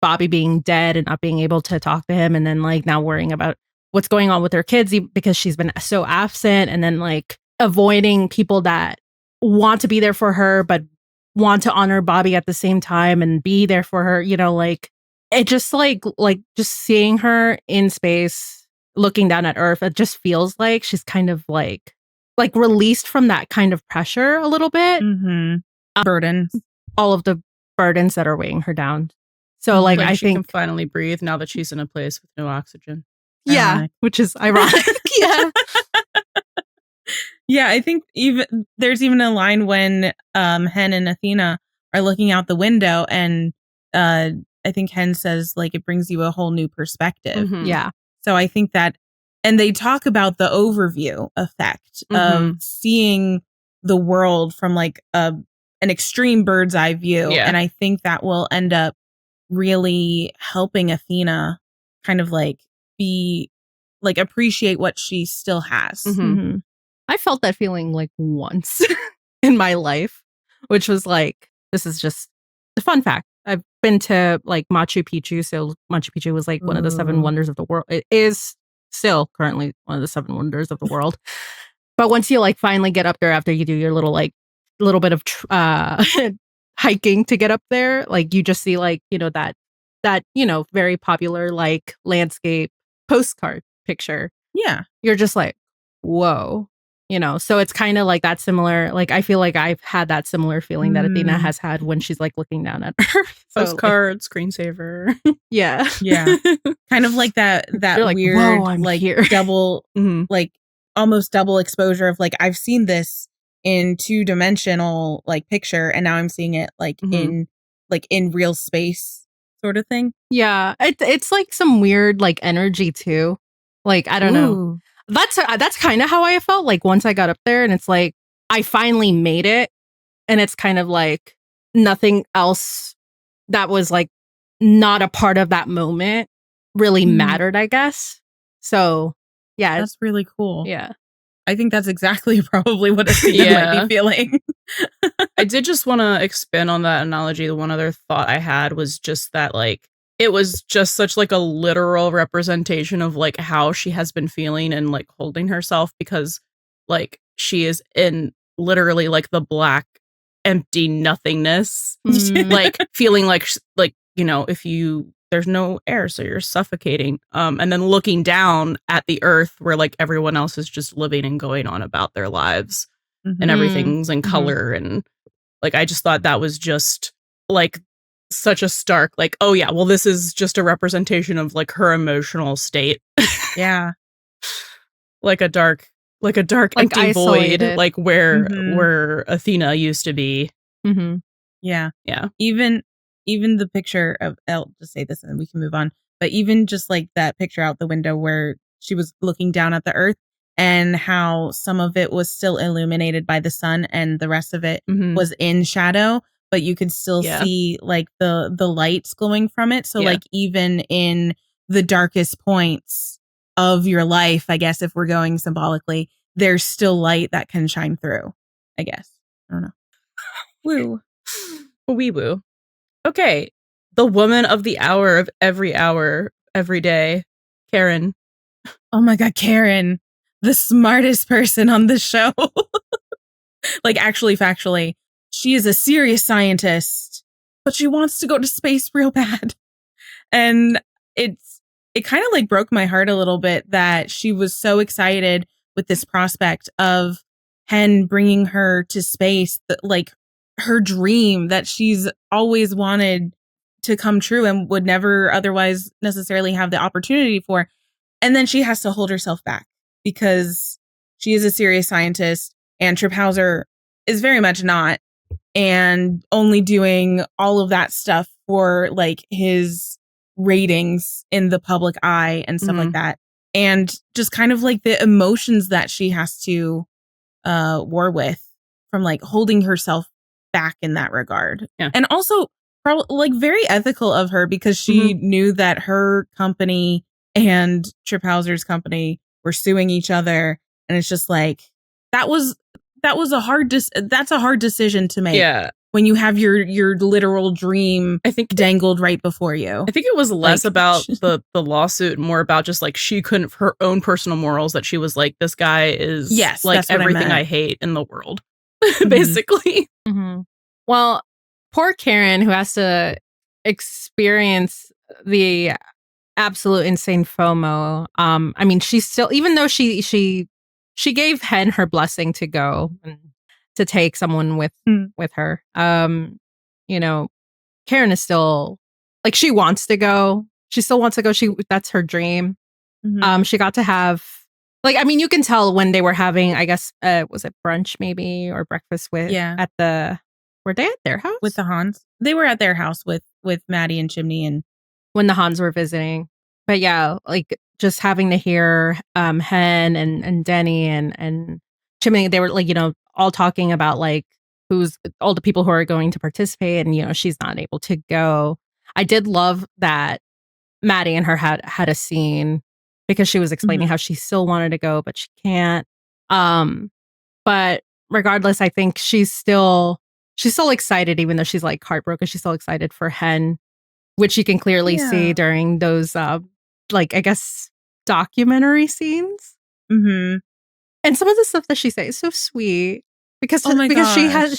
Bobby being dead and not being able to talk to him, and then like now worrying about what's going on with her kids because she's been so absent, and then like avoiding people that want to be there for her but want to honor Bobby at the same time and be there for her, like it just like just seeing her in space looking down at Earth, it just feels like she's kind of like released from that kind of pressure a little bit. Burdens, all of the burdens that are weighing her down. So like I she think can finally breathe now that she's in a place with no oxygen. Yeah, which is ironic. Yeah. Yeah, I think there's even a line when Hen and Athena are looking out the window, and I think Hen says like it brings you a whole new perspective. Yeah. So I think that, and they talk about the overview effect of seeing the world from like an extreme bird's eye view. Yeah. And I think that will end up really helping Athena kind of like be like appreciate what she still has. I felt that feeling like once in my life, which was like, this is just a fun fact. I've been to like Machu Picchu. So Machu Picchu was like one of the 7 wonders of the world. It is still currently one of the 7 wonders of the world. But once you like finally get up there after you do your little bit of hiking to get up there, like you just see like, that, very popular like landscape postcard picture. Yeah. You're just like, whoa. So it's kind of like that similar, like I feel like I've had that similar feeling that Athena has had when she's like looking down at Earth. Postcard, screensaver. Yeah. Yeah. Kind of like that like, weird, whoa, I'm like here. double, like almost double exposure of like, I've seen this in 2-dimensional like picture, and now I'm seeing it like in real space sort of thing. Yeah. It's like some weird like energy too. Like, I don't know. That's kind of how I felt like once I got up there, and it's like I finally made it, and it's kind of like nothing else that was like not a part of that moment really mattered, I guess. So yeah, that's really cool. Yeah. I think that's exactly probably what Athena might be feeling. I did just want to expand on that analogy. The one other thought I had was just that, like, it was just such like a literal representation of like how she has been feeling and like holding herself, because like she is in literally like the black empty nothingness, like feeling like you know, if you there's no air, so you're suffocating, and then looking down at the earth where like everyone else is just living and going on about their lives, and everything's in color, and like I just thought that was just like such a stark, like, oh yeah, well this is just a representation of like her emotional state. Yeah. like a dark Like empty isolated. void, like where Athena used to be. Yeah. Yeah. Even the picture of, I'll just say this and then we can move on, but even just like that picture out the window where she was looking down at the earth and how some of it was still illuminated by the sun and the rest of it was in shadow, but you could still see like the lights glowing from it. So like even in the darkest points of your life, I guess if we're going symbolically, there's still light that can shine through, I guess. I don't know. Woo. Wee woo. Okay. The woman of the hour, every day, Karen. Oh my God, Karen, the smartest person on the show. Like actually, factually, she is a serious scientist, but she wants to go to space real bad. And it kind of like broke my heart a little bit that she was so excited with this prospect of Hen bringing her to space, like her dream that she's always wanted to come true and would never otherwise necessarily have the opportunity for. And then she has to hold herself back because she is a serious scientist and Trip Hauser is very much not, and only doing all of that stuff for like his ratings in the public eye and stuff like that. And just kind of like the emotions that she has to war with from like holding herself back in that regard. Yeah. And also probably like very ethical of her because she knew that her company and Trip Hauser's company were suing each other. And it's just like, that's a hard decision to make. Yeah. When you have your literal dream, I think, dangled right before you. I think it was less about the lawsuit and more about just like she couldn't, her own personal morals, that she was like, this guy is like everything I hate in the world, basically. Well, poor Karen, who has to experience the absolute insane FOMO. I mean, she's still, even though she gave Hen her blessing to go and to take someone with her. You know, Karen is still like, she wants to go. She still wants to go. That's her dream. She got to have, like, I mean, you can tell when they were having, I guess, was it brunch maybe or breakfast with were they at their house? With the Hans. They were at their house with Maddie and Chimney, and when the Hans were visiting. But yeah, like just having to hear Hen and Denny and Chimney, they were like, you know, all talking about like who's all the people who are going to participate, and you know, she's not able to go. I did love that Maddie and her had a scene because she was explaining how she still wanted to go, but she can't. But regardless, I think she's still excited, even though she's like heartbroken. She's still excited for Hen, which you can clearly see during those like, I guess, documentary scenes. And some of the stuff that she says is so sweet because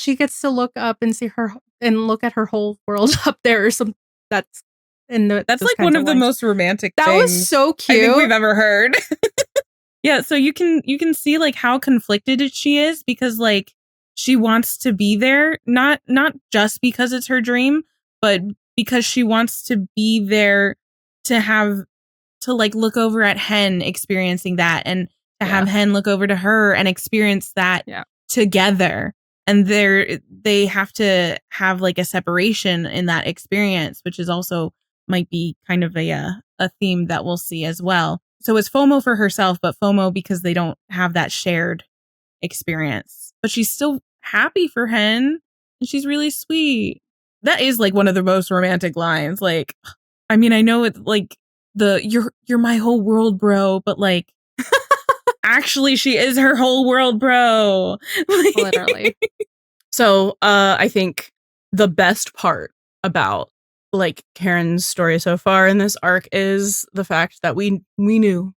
she gets to look up and see her and look at her whole world up there, or some that's like one of the most romantic that things was so cute I think we've ever heard. Yeah, so you can see like how conflicted she is, because like she wants to be there, not just because it's her dream, but because she wants to be there to like look over at Hen experiencing that, and to have Hen look over to her and experience that together. And they have to have like a separation in that experience, which is also might be kind of a theme that we'll see as well. So it's FOMO for herself, but FOMO because they don't have that shared experience. But she's still happy for Hen, and she's really sweet. that is like one of the most romantic lines. Like, I mean, I know it's like you're my whole world, bro, but like actually she is her whole world, bro. Literally. So I think the best part about like Karen's story so far in this arc is the fact that we knew,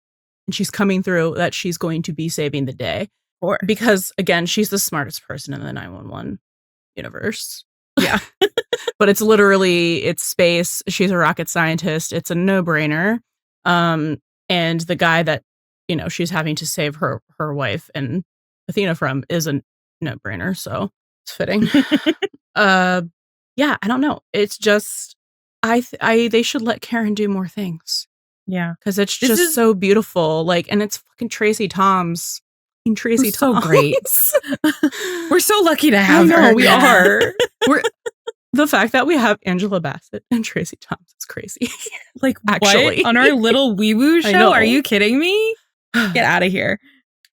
and she's coming through, that she's going to be saving the day. Because again, she's the smartest person in the 911 universe. Yeah. But it's space. She's a rocket scientist. It's a no-brainer. And the guy that, she's having to save her wife and Athena from is a no-brainer. So it's fitting. Yeah, I don't know. It's just, they should let Karen do more things. Yeah. Because it's just so beautiful. Like, and it's fucking Tracy Toms. Tracy Toms. So great. We're so lucky to have her. We are. The fact that we have Angela Bassett and Tracy Toms is crazy. Like, actually, what? On our little wee-woo show? Are you kidding me? Get out of here.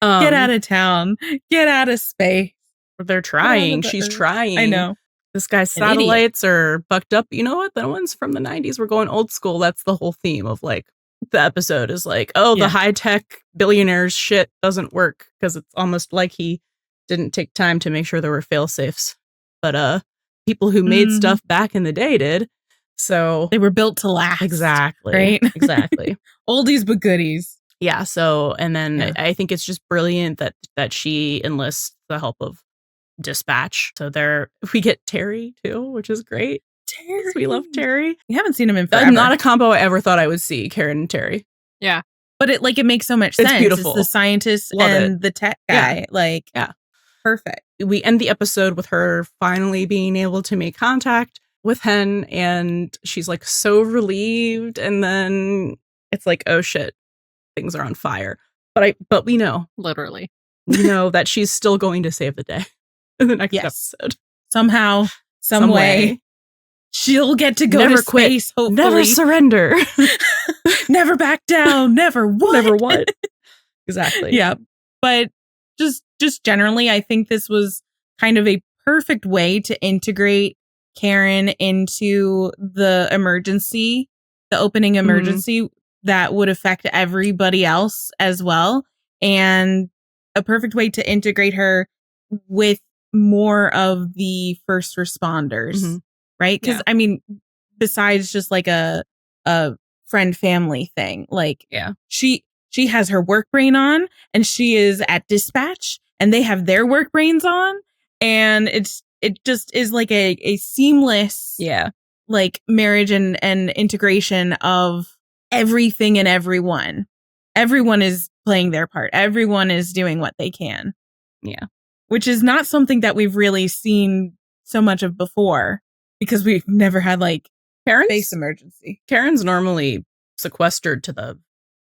Get out of town. Get out of space. They're trying. She's trying. I know. This guy's satellites are fucked up. You know what? The ones from the 90s were going old school. That's the whole theme of like the episode is like, the high-tech billionaires shit doesn't work, because it's almost like he didn't take time to make sure there were fail-safes. But people who made stuff back in the day did. So they were built to last. Exactly. Right? Exactly. Oldies but goodies. Yeah. So, and then I think it's just brilliant that she enlists the help of Dispatch. So we get Terry too, which is great. Terry. We love Terry. We haven't seen him in forever. Not a combo I ever thought I would see, Karen and Terry. Yeah. But it makes so much sense. It's beautiful. It's the scientist and the tech guy. Yeah. Perfect. We end the episode with her finally being able to make contact with Hen, and she's like so relieved, and then it's like, oh shit, things are on fire. But we know. Literally. We know that she's still going to save the day in the next episode. Somehow, some way. She'll get to go never to quit. Space, hopefully. Never surrender. Never back down. Never what? Never what? Exactly. Yeah. But just generally, I think this was kind of a perfect way to integrate Karen into the opening emergency that would affect everybody else as well. And a perfect way to integrate her with more of the first responders, right? Because I mean, besides just like a friend family thing, like she has her work brain on, and she is at Dispatch, and they have their work brains on, and it just is like a seamless like marriage and integration of everything and everyone. Everyone is playing their part. Everyone is doing what they can. Yeah. Which is not something that we've really seen so much of before, because we've never had like space emergency. Karen's normally sequestered to the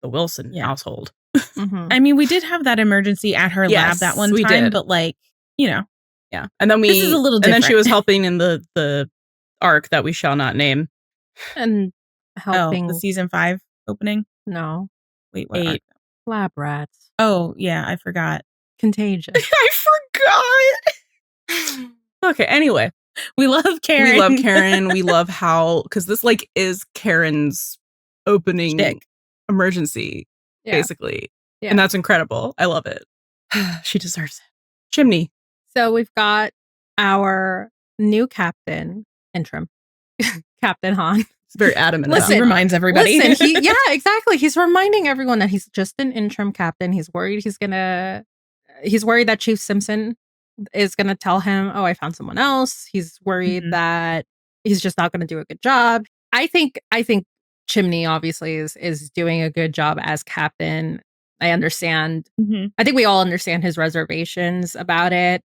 Wilson household. I mean, we did have that emergency at her lab that one time, but like, yeah. And then this is a little different. And then she was helping in the arc that we shall not name. And helping the season 5 opening. No. Wait, what? 8 lab rats. Oh, yeah, I forgot. Contagious. I forgot. Okay, anyway. We love Karen. We love Karen. We love how, because this like is Karen's opening emergency, basically. Yeah. And that's incredible. I love it. She deserves it. Chimney. So we've got our new captain, interim, Captain Han. It's very adamant. He reminds everybody. Yeah, exactly. He's reminding everyone that he's just an interim captain. He's worried he's worried that Chief Simpson is going to tell him, oh, I found someone else. He's worried that he's just not going to do a good job. I think Chimney obviously is doing a good job as captain. I understand. I think we all understand his reservations about it,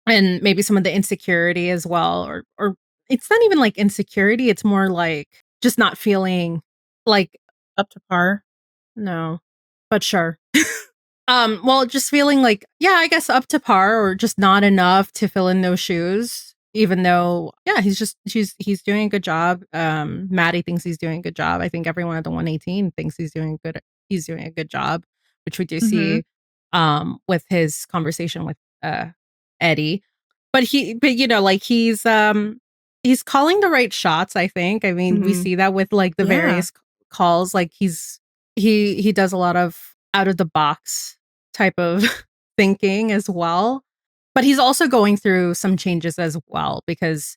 and maybe some of the insecurity as well, or it's not even like insecurity. It's more like just not feeling like up to par. No, but sure. Well, just feeling like, yeah, I guess up to par, or just not enough to fill in those shoes, even though, yeah, he's doing a good job. Maddie thinks he's doing a good job. I think everyone at the 118 thinks he's doing a good job, which we do see with his conversation with Eddie. But you know, like he's he's calling the right shots, I think. I mean, we see that with like the various calls. Like he does a lot of out of the box type of thinking as well. But he's also going through some changes as well because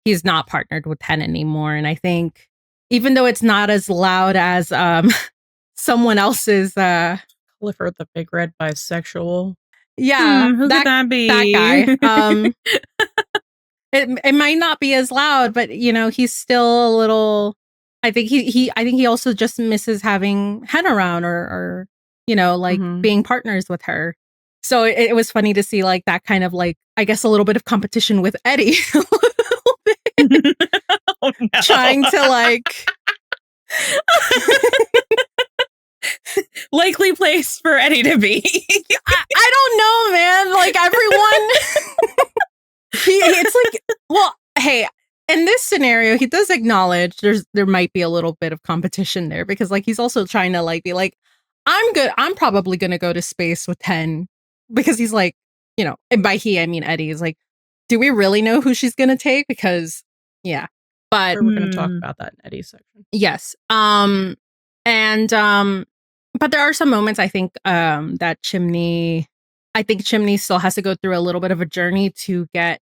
he's not partnered with Hen anymore. And I think even though it's not as loud as someone else's Clifford the Big Red bisexual. Yeah, who could that be? That guy. It might not be as loud, but you know, he's still a little. I think he also just misses having Hen around or you know, like being partners with her. So it was funny to see like that kind of like, I guess, a little bit of competition with Eddie. Oh, no. Trying to like likely place for Eddie to be. I don't know, man. Like everyone it's like, well, hey, in this scenario, he does acknowledge there might be a little bit of competition there because like he's also trying to like be like, I'm probably gonna go to space with Hen because he's like, you know, and by he I mean Eddie is like, do we really know who she's gonna take? Because yeah. But we're gonna talk about that in Eddie's section. Yes. But there are some moments I think that Chimney still has to go through a little bit of a journey to get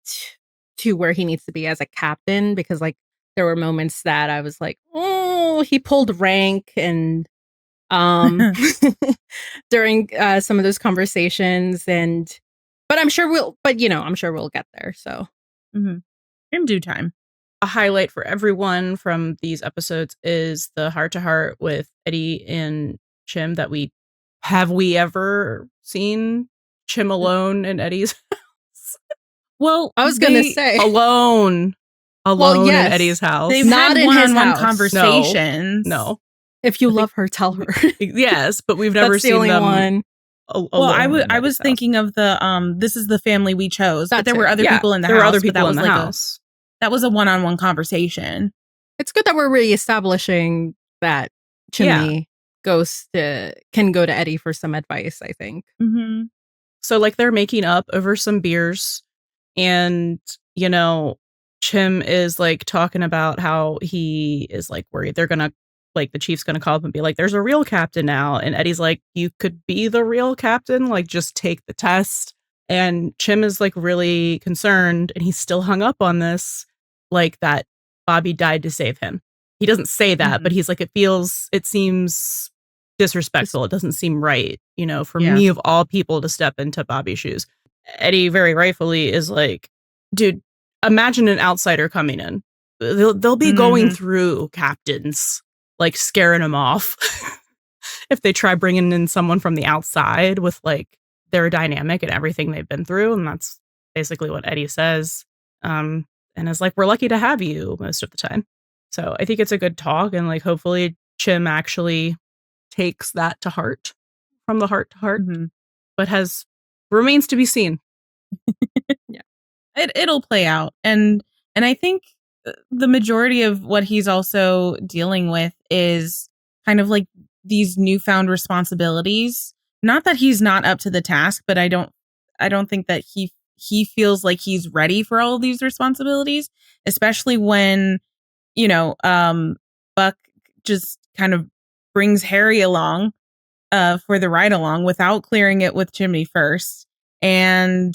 to where he needs to be as a captain because like there were moments that I was like, oh, he pulled rank and during some of those conversations but I'm sure we'll get there. So in due time. A highlight for everyone from these episodes is the heart-to-heart with Eddie and Chim that we ever seen Chim alone in Eddie's house? Well, I was gonna say alone yes. in Eddie's house. They've Not had in one-on-one his house. conversations. No. If you love her, tell her. Yes, but we've never That's seen the only them. one. Well, I was thinking of the this is the family we chose, but there were other people in the house. There were other people in the house. That was a one-on-one conversation. It's good that we're reestablishing that Chimney can go to Eddie for some advice, I think. Mm-hmm. So like they're making up over some beers and, you know, Chim is like talking about how he is like worried they're going to like the chief's going to call up and be like, there's a real captain now. And Eddie's like, you could be the real captain. Like just take the test. And Chim is like really concerned and he's still hung up on this, like that Bobby died to save him. He doesn't say that, but he's like, it seems disrespectful. It doesn't seem right, you know, for me of all people to step into Bobby's shoes. Eddie very rightfully is like, dude, imagine an outsider coming in. They'll be going through captains, like scaring them off if they try bringing in someone from the outside with like their dynamic and everything they've been through. And that's basically what Eddie says. And is like, we're lucky to have you most of the time. So I think it's a good talk. And like, hopefully Chim actually takes that to heart from the heart to heart, but remains to be seen. Yeah, it'll play out. And I think the majority of what he's also dealing with is kind of like these newfound responsibilities. Not that he's not up to the task, but I don't think that he feels like he's ready for all of these responsibilities, especially when, you know, Buck just kind of brings Harry along for the ride along without clearing it with Chimney first. And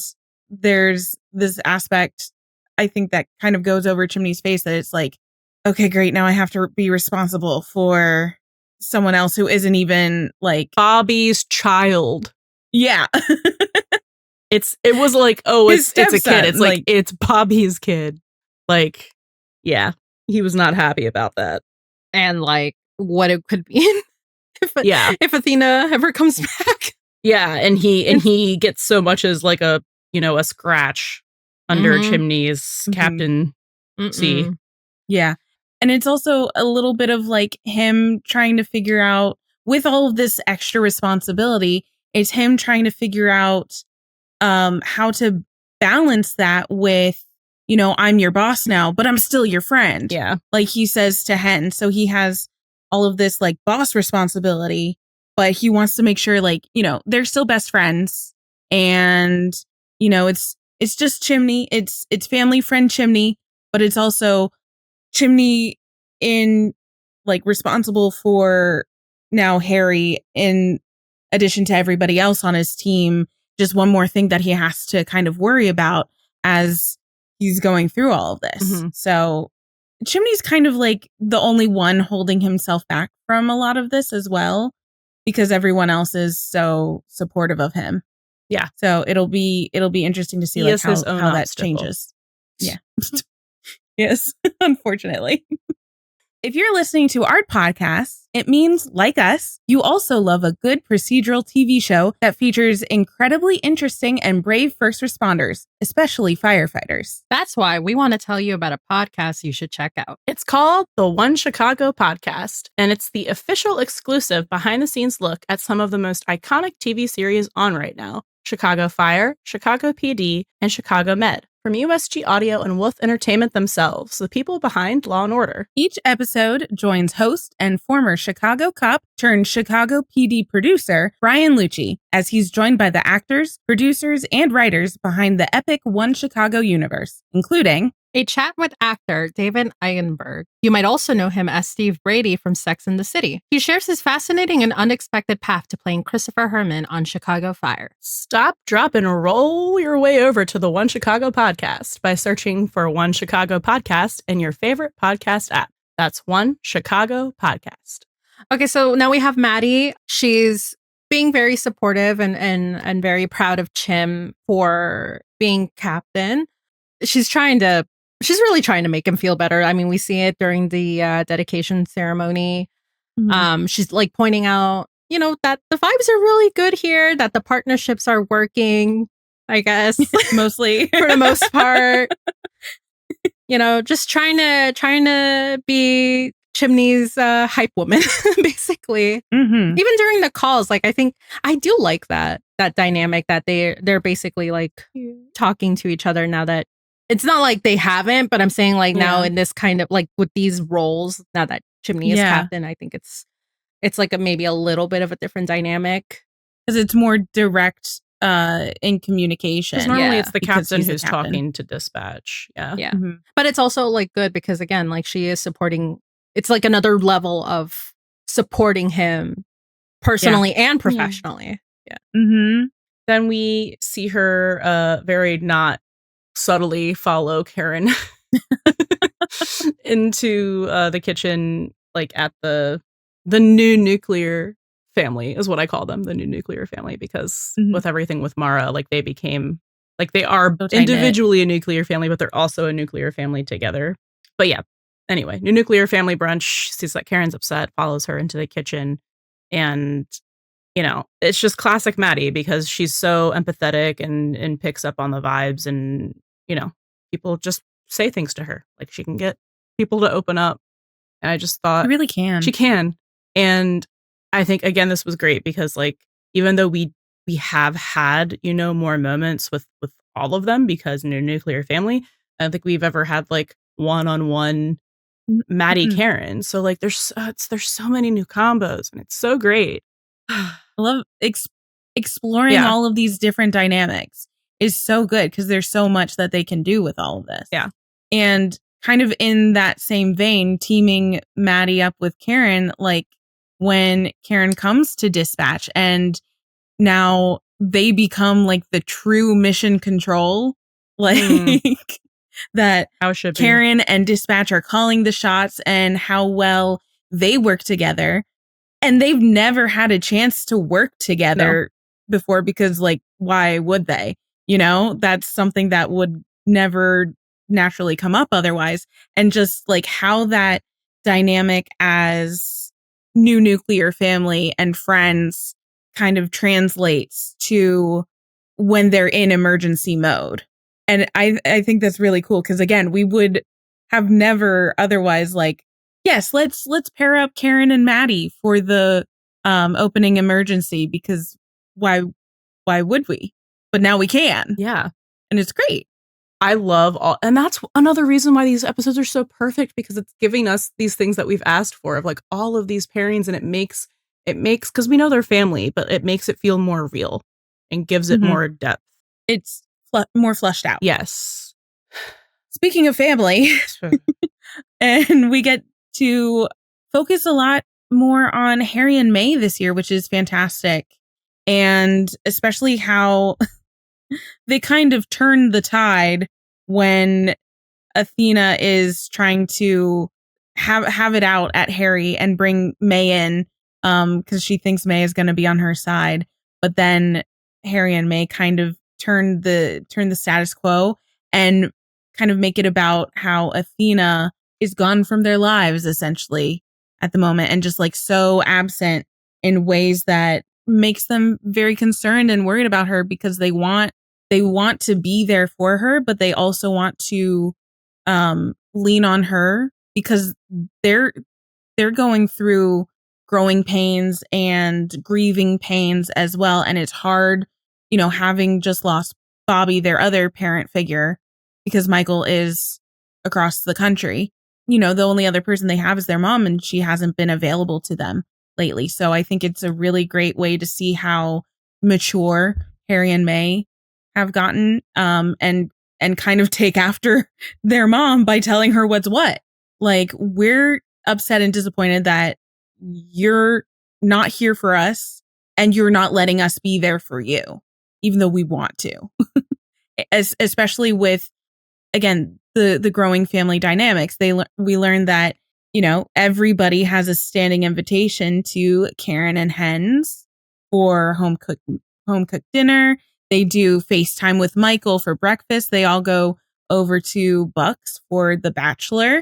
there's this aspect, I think, that kind of goes over Chimney's face that it's like, okay, great. Now I have to be responsible for someone else who isn't even like Bobby's child. Yeah. It was like, oh, it's a kid. It's like it's Bobby's kid. Like, yeah, he was not happy about that. And like what it could be if Athena ever comes back. Yeah, and he gets so much as like a scratch under Chimney's captaincy. Yeah. And it's also a little bit of like him trying to figure out, with all of this extra responsibility, it's him trying to figure out how to balance that with, you know, I'm your boss now, but I'm still your friend. Yeah. Like he says to Hen. So he has all of this like boss responsibility, but he wants to make sure, like, you know, they're still best friends. And, you know, it's just Chimney. It's family friend Chimney, but it's also Chimney in like responsible for now Harry in addition to everybody else on his team. Just one more thing that he has to kind of worry about as he's going through all of this. Mm-hmm. So Chimney's kind of like the only one holding himself back from a lot of this as well, because everyone else is so supportive of him. Yeah. So it'll be interesting to see He like is his how own that obstacle. changes. Yeah. Yes, unfortunately. If you're listening to our podcast, it means, like us, you also love a good procedural TV show that features incredibly interesting and brave first responders, especially firefighters. That's why we want to tell you about a podcast you should check out. It's called the One Chicago Podcast, and it's the official exclusive behind-the-scenes look at some of the most iconic TV series on right now: Chicago Fire, Chicago PD, and Chicago Med. From USG Audio and Wolf Entertainment themselves, the people behind Law & Order. Each episode joins host and former Chicago cop turned Chicago PD producer, Brian Lucci, as he's joined by the actors, producers, and writers behind the epic One Chicago universe, including a chat with actor David Eigenberg. You might also know him as Steve Brady from Sex and the City. He shares his fascinating and unexpected path to playing Christopher Herman on Chicago Fire. Stop, drop, and roll your way over to the One Chicago Podcast by searching for One Chicago Podcast in your favorite podcast app. That's One Chicago Podcast. Okay, so now we have Maddie. She's being very supportive and very proud of Chim for being captain. She's really trying to make him feel better. I mean, we see it during the dedication ceremony. Mm-hmm. She's like pointing out, that the vibes are really good here, that the partnerships are working, I guess, mostly for the most part. Just trying to be Chimney's hype woman, basically. Mm-hmm. Even during the calls, like I think I do like that dynamic that they're basically like talking to each other now that. It's not like they haven't, but I'm saying like now in this kind of like with these roles, now that Chimney is captain, I think it's like maybe a little bit of a different dynamic. Because it's more direct in communication. Because normally it's the captain he's who's the captain. talking to dispatch. Yeah. Yeah. Mm-hmm. But it's also like good because again, like she is supporting, it's like another level of supporting him personally and professionally. Yeah. Mm-hmm. Then we see her very not subtly follow Karen into the kitchen, like at the new nuclear family is what I call them, the new nuclear family, because with everything with Mara, like they became like they are so individually a nuclear family, but they're also a nuclear family together. But yeah, anyway, new nuclear family brunch. She sees that Karen's upset, follows her into the kitchen, and it's just classic Maddie because she's so empathetic and picks up on the vibes, and people just say things to her. Like she can get people to open up. And I just thought she really can. She can. And I think again this was great because like even though we have had, more moments with all of them because new nuclear family, I don't think we've ever had like one-on-one Maddie Karen. So like there's so many new combos and it's so great. I love exploring all of these different dynamics is so good because there's so much that they can do with all of this. Yeah. And kind of in that same vein, teaming Maddie up with Karen, like when Karen comes to dispatch and now they become like the true mission control, like that how it should Karen and dispatch are calling the shots and how well they work together. And they've never had a chance to work together before because like, why would they? That's something that would never naturally come up otherwise. And just like how that dynamic as new nuclear family and friends kind of translates to when they're in emergency mode. And I think that's really cool because again, we would have never otherwise like, yes, let's pair up Karen and Maddie for the opening emergency because why would we? But now we can. Yeah. And it's great. I love and that's another reason why these episodes are so perfect because it's giving us these things that we've asked for of like all of these pairings and it makes because we know they're family, but it makes it feel more real and gives it more depth. It's more fleshed out. Yes. speaking of family, and we get to focus a lot more on Harry and May this year, which is fantastic. And especially how they kind of turn the tide when Athena is trying to have it out at Harry and bring May in because she thinks May is going to be on her side. But then Harry and May kind of turn the status quo and kind of make it about how Athena is gone from their lives essentially at the moment and just like so absent in ways that makes them very concerned and worried about her because they want to be there for her, but they also want to lean on her because they're going through growing pains and grieving pains as well. And it's hard, having just lost Bobby, their other parent figure, because Michael is across the country. The only other person they have is their mom, and she hasn't been available to them lately. So I think it's a really great way to see how mature Harry and May have gotten and kind of take after their mom by telling her what's what. Like, we're upset and disappointed that you're not here for us and you're not letting us be there for you, even though we want to. Especially with, again, the growing family dynamics. We learned that, everybody has a standing invitation to Karen and Hen's for home cooked dinner. They do FaceTime with Michael for breakfast. They all go over to Buck's for The Bachelor.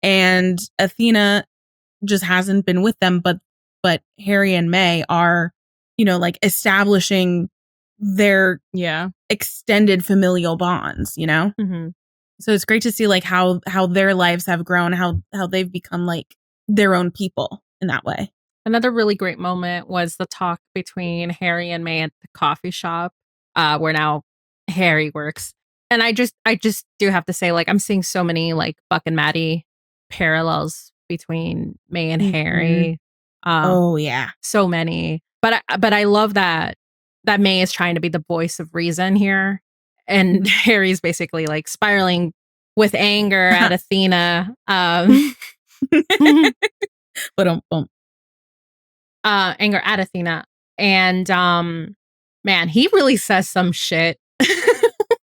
And Athena just hasn't been with them, but Harry and May are, like establishing their extended familial bonds, Mm-hmm. So it's great to see like how their lives have grown, how they've become like their own people in that way. Another really great moment was the talk between Harry and May at the coffee shop, where now Harry works. And I just do have to say, like, I'm seeing so many like Buck and Maddie parallels between May and Harry. Oh yeah, so many. But I love that May is trying to be the voice of reason here, and Harry's basically like spiraling with anger at Athena. Anger at Athena, and man, he really says some shit.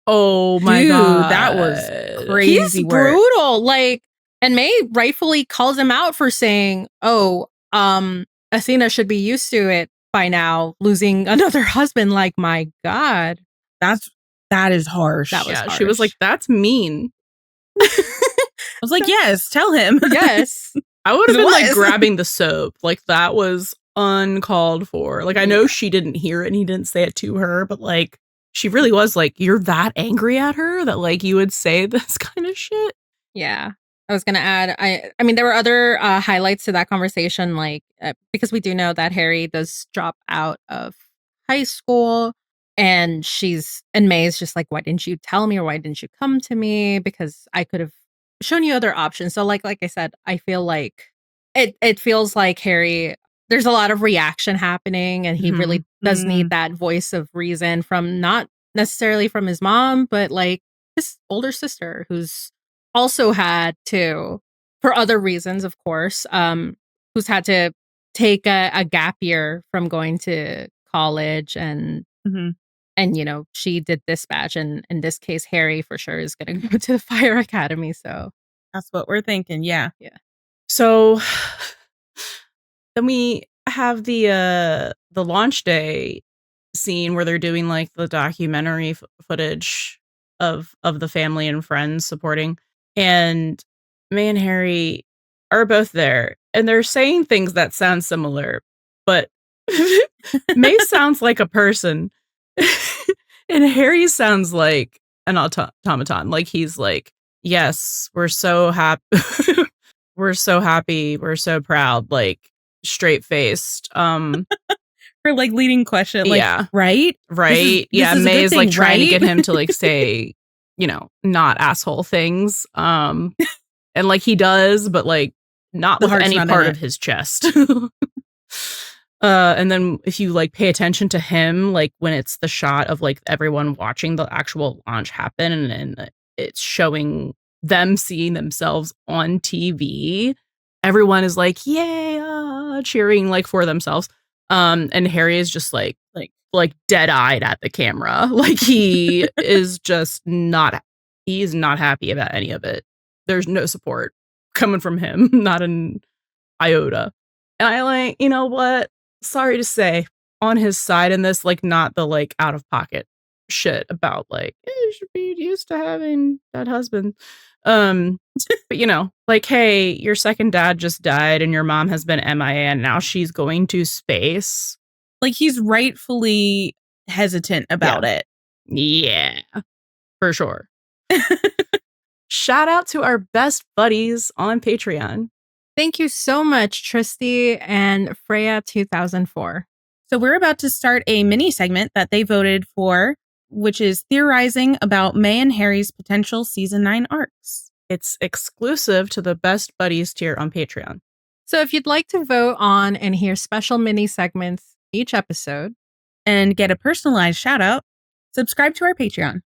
Oh my God, that was crazy. He's brutal. Like, and May rightfully calls him out for saying, "Oh, Athena should be used to it by now, losing another husband." Like, my God, that is harsh. That was harsh. She was like, "That's mean." I was like, "Yes, tell him." Yes, I would have been like grabbing the soap. Like, that was uncalled for. Like, I know she didn't hear it and he didn't say it to her, but like, she really was like, you're that angry at her that like you would say this kind of shit. Yeah. I was going to add, I mean, there were other highlights to that conversation, like, because we do know that Harry does drop out of high school, and May's just like, why didn't you tell me, or why didn't you come to me? Because I could have shown you other options. So like I said, I feel like it feels like Harry, there's a lot of reaction happening, and he really does need that voice of reason from, not necessarily from his mom, but like his older sister, who's also had to, for other reasons, of course, who's had to take a gap year from going to college, and she did dispatch, and in this case, Harry for sure is going to go to the fire academy. So that's what we're thinking. Yeah. So then we have the launch day scene where they're doing like the documentary footage of the family and friends supporting, and May and Harry are both there, and they're saying things that sound similar, but May sounds like a person and Harry sounds like an automaton. Like, he's like, yes, we're so happy. We're so happy. We're so proud. Like, straight faced. For like leading question. Like, yeah. Right. This May is like trying to get him to like say, not asshole things. And like he does, but like not with any part of his chest. And then if you like pay attention to him, like when it's the shot of like everyone watching the actual launch happen, and it's showing them seeing themselves on TV, everyone is like, yay, cheering like for themselves. And Harry is just like dead-eyed at the camera. Like he is just not happy about any of it. There's no support coming from him, not an iota. And I like, you know what? Sorry to say, on his side in this, like not the like out of pocket shit about like you should be used to having that husband. But you know, like, hey, your second dad just died and your mom has been MIA and now she's going to space. Like he's rightfully hesitant about it. Yeah, for sure. Shout out to our best buddies on Patreon. Thank you so much, Tristy and Freya 2004. So we're about to start a mini segment that they voted for, which is theorizing about May and Harry's potential season 9 arcs. It's exclusive to the best buddies tier on Patreon. So if you'd like to vote on and hear special mini segments each episode and get a personalized shout out, subscribe to our Patreon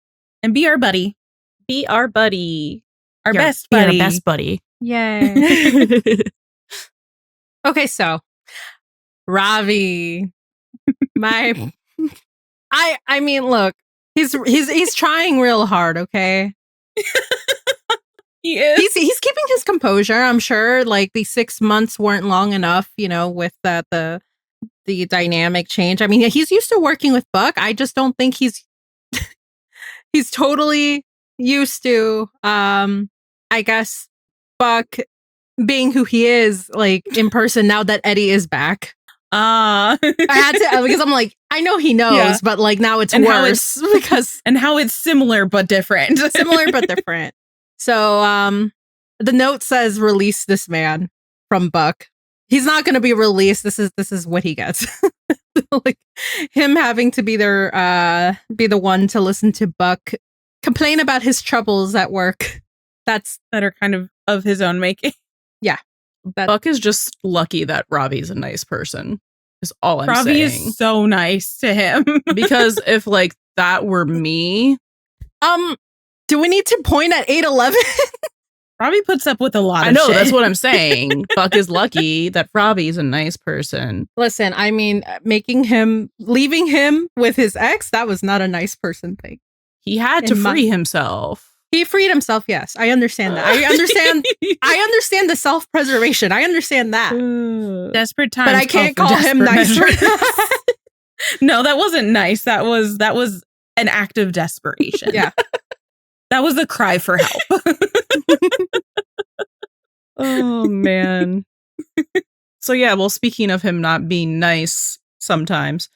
and be our buddy. Be our buddy. Our best buddy. Be our best buddy. Yay. Okay, so Ravi. I mean, look, he's trying real hard, okay? He is. He's keeping his composure, I'm sure. Like these 6 months weren't long enough, you know, with the dynamic change. I mean, he's used to working with Buck. I just don't think he's totally used to I guess Buck being who he is, like in person now that Eddie is back. I had to because I'm like, I know he knows, but like now it's worse because and how it's similar but different. Similar but different. So the note says release this man from Buck. He's not going to be released. This is what he gets. Like him having to be there, be the one to listen to Buck complain about his troubles at work. That are kind of his own making. Yeah. Buck is just lucky that Ravi's a nice person. Is all I'm saying. Ravi is so nice to him. Because if like that were me, do we need to point at 8-11? Ravi puts up with a lot of I know, shit. that's what I'm saying. Buck is lucky that Ravi's a nice person. Listen, I mean, leaving him with his ex, that was not a nice person thing. He had to free himself. He freed himself, yes. I understand that. I understand the self-preservation. I understand that. Desperate times. But I can't call him nice. No, that wasn't nice. That was an act of desperation. Yeah. That was a cry for help. Oh, man. So, yeah, well, speaking of him not being nice sometimes,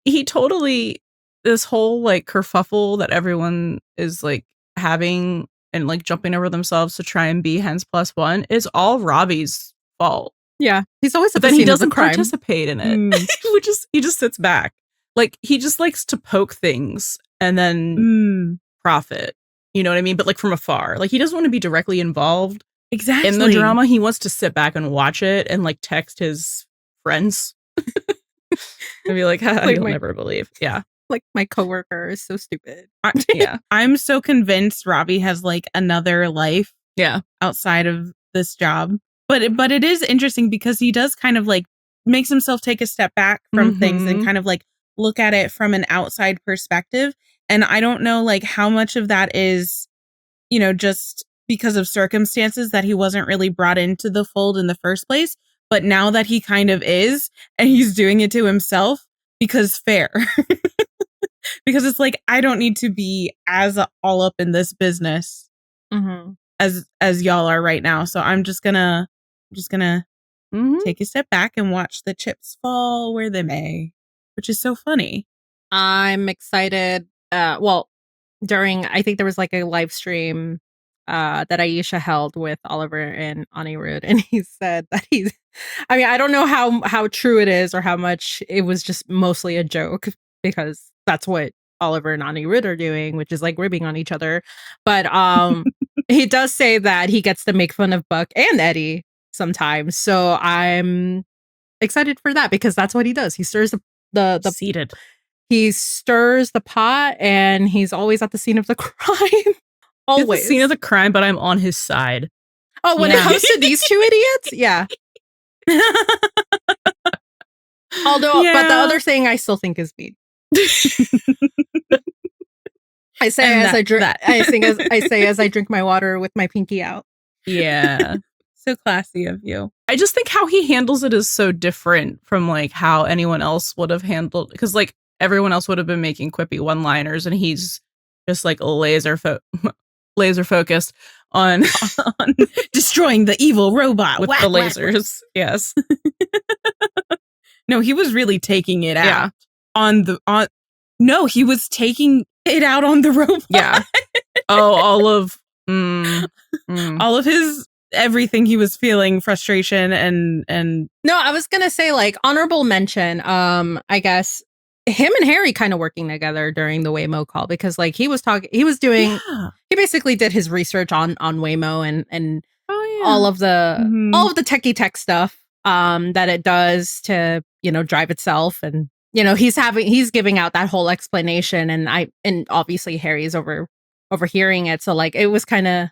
he totally, this whole like kerfuffle that everyone is like having and like jumping over themselves to try and be hens plus one is all Ravi's fault. Yeah. He's always but then he doesn't participate in it. He just sits back. Like he just likes to poke things and then profit. You know what I mean? But like from afar. Like he doesn't want to be directly involved in the drama. He wants to sit back and watch it and like text his friends. And be like, you'll never believe. Yeah. Like my coworker is so stupid. Yeah. I'm so convinced Ravi has like another life. Yeah. Outside of this job. But it is interesting because he does kind of like makes himself take a step back from things and kind of like look at it from an outside perspective. And I don't know like how much of that is, you know, just because of circumstances that he wasn't really brought into the fold in the first place. But now that he kind of is and he's doing it to himself because fair. Because it's like, I don't need to be as all up in this business as y'all are right now. So I'm just gonna take a step back and watch the chips fall where they may, which is so funny. I'm excited. I think there was like a live stream that Aisha held with Oliver and Anirudh, and he said that I don't know how true it is or how much it was just mostly a joke because that's what Oliver and Anirudh are doing, which is like ribbing on each other. But he does say that he gets to make fun of Buck and Eddie sometimes. So I'm excited for that because that's what he does. He stirs the seated. He stirs the pot and he's always at the scene of the crime. Always. It's the scene of the crime, but I'm on his side. Oh, when it comes to these two idiots? Yeah. Although, but the other thing I still think is mean. I say as I drink. I say as I drink my water with my pinky out. Yeah. So classy of you. I just think how he handles it is so different from like how anyone else would have handled, because like everyone else would have been making quippy one-liners, and he's just like laser focused on destroying the evil robot with the lasers. Yes. No, he was really taking it out No, he was taking it out on the robot. Yeah. Oh, all of his everything he was feeling, frustration and No, I was gonna say like honorable mention. I guess him and Harry kind of working together during the Waymo call, because like he basically did his research on Waymo and all of the techie tech stuff that it does to, drive itself, and he's giving out that whole explanation, and obviously Harry's overhearing it, so like it was kind of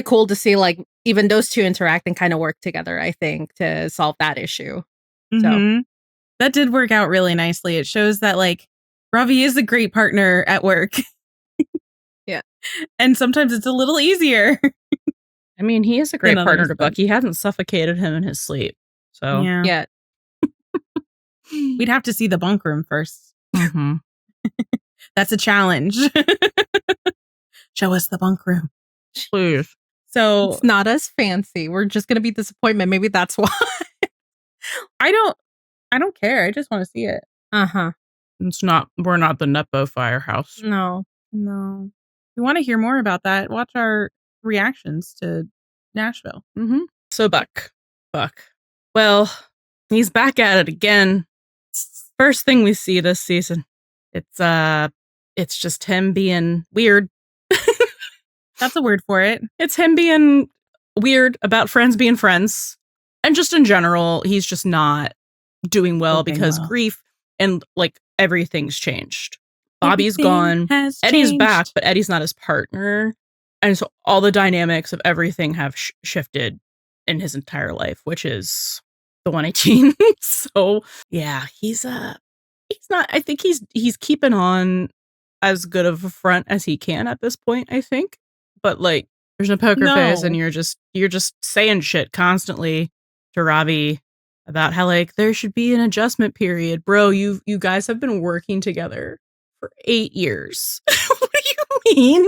cool to see like even those two interact and kind of work together, I think, to solve that issue. So that did work out really nicely. It shows that like Ravi is a great partner at work. Yeah. And sometimes it's a little easier. I mean, he is a great partner to Buck. He hasn't suffocated him in his sleep. So yeah. We'd have to see the bunk room first. Mm-hmm. That's a challenge. Show us the bunk room. Please. So it's not as fancy. We're just going to be disappointment. Maybe that's why. I don't care. I just want to see it. Uh-huh. We're not the Nepo firehouse. No. If you want to hear more about that, watch our reactions to Nashville. Mm-hmm. So Buck. Well, he's back at it again. First thing we see this season. It's just him being weird. That's a word for it. It's him being weird about friends being friends. And just in general, he's just not doing well because grief and like everything's changed. Bobby's gone. Eddie's back, but Eddie's not his partner. And so all the dynamics of everything have shifted in his entire life, which is the 118. So yeah, he's not, I think he's keeping on as good of a front as he can at this point, I think. But like there's no poker face, and you're just saying shit constantly to Ravi about how like there should be an adjustment period. Bro, you guys have been working together for 8 years. What do you mean?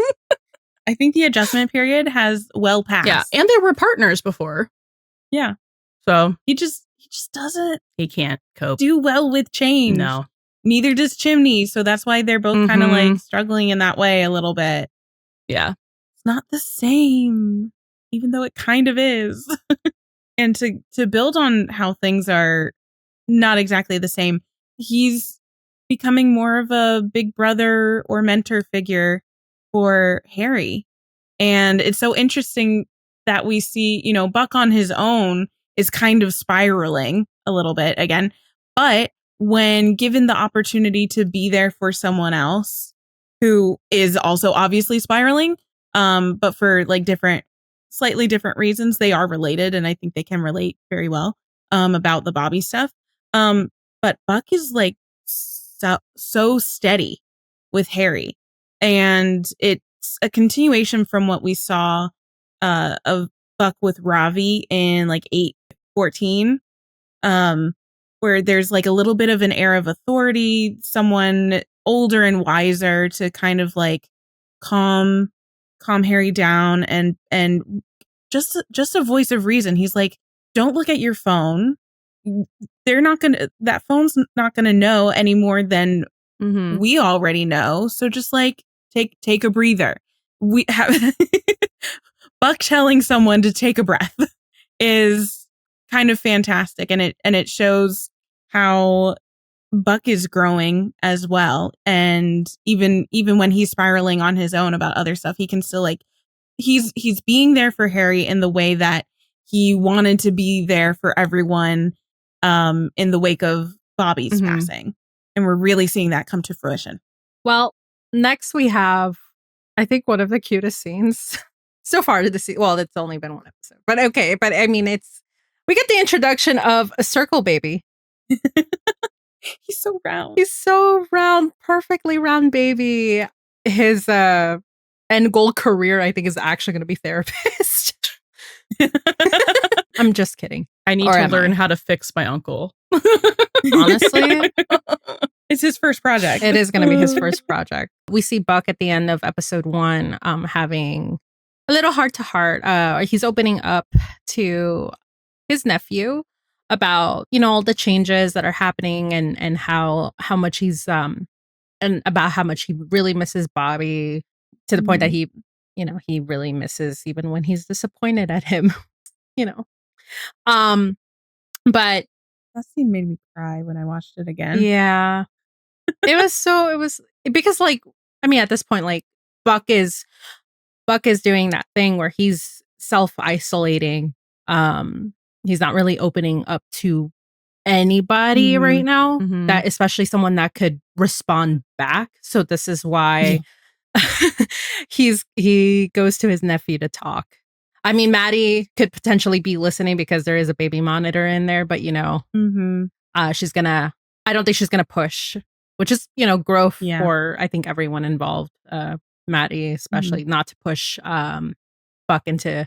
I think the adjustment period has well passed. Yeah, and they were partners before. Yeah. So he just doesn't. He can't cope. Do well with change. No. Neither does Chimney. So that's why they're both kind of like struggling in that way a little bit. Yeah. It's not the same, even though it kind of is. And to build on how things are not exactly the same, he's becoming more of a big brother or mentor figure for Harry. And it's so interesting that we see, Buck on his own is kind of spiraling a little bit again. But when given the opportunity to be there for someone else who is also obviously spiraling, but for like slightly different reasons, they are related, and I think they can relate very well about the Bobby stuff. But Buck is like so steady with Harry, and it's a continuation from what we saw of Buck with Ravi in like 8-14, where there's like a little bit of an air of authority, someone older and wiser to kind of like calm Harry down and just a voice of reason. He's like, don't look at your phone. That phone's not gonna know any more than we already know. So just like take a breather. We have Buck telling someone to take a breath is kind of fantastic, and it shows how Buck is growing as well. And even when he's spiraling on his own about other stuff, he can still like he's being there for Harry in the way that he wanted to be there for everyone in the wake of Bobby's passing. And we're really seeing that come to fruition. Well, next we have I think one of the cutest scenes so far to see. Well, it's only been one episode, but okay. But I mean, we get the introduction of a circle baby. He's so round. He's so round, perfectly round baby. His end goal career, I think, is actually going to be therapist. I'm just kidding. I need to learn how to fix my uncle. Honestly, it's his first project. It is going to be his first project. We see Buck at the end of episode 1 having a little heart-to-heart. He's opening up to his nephew about, all the changes that are happening and how much he's and about how much he really misses Bobby, to the point that he really misses even when he's disappointed at him. But that scene made me cry when I watched it again. Yeah. It was because at this point, Buck is doing that thing where he's self-isolating. He's not really opening up to anybody right now, that especially someone that could respond back. So this is why he goes to his nephew to talk. I mean, Maddie could potentially be listening because there is a baby monitor in there, but I don't think she's gonna push, which is growth for I think everyone involved. Maddie especially, not to push Buck into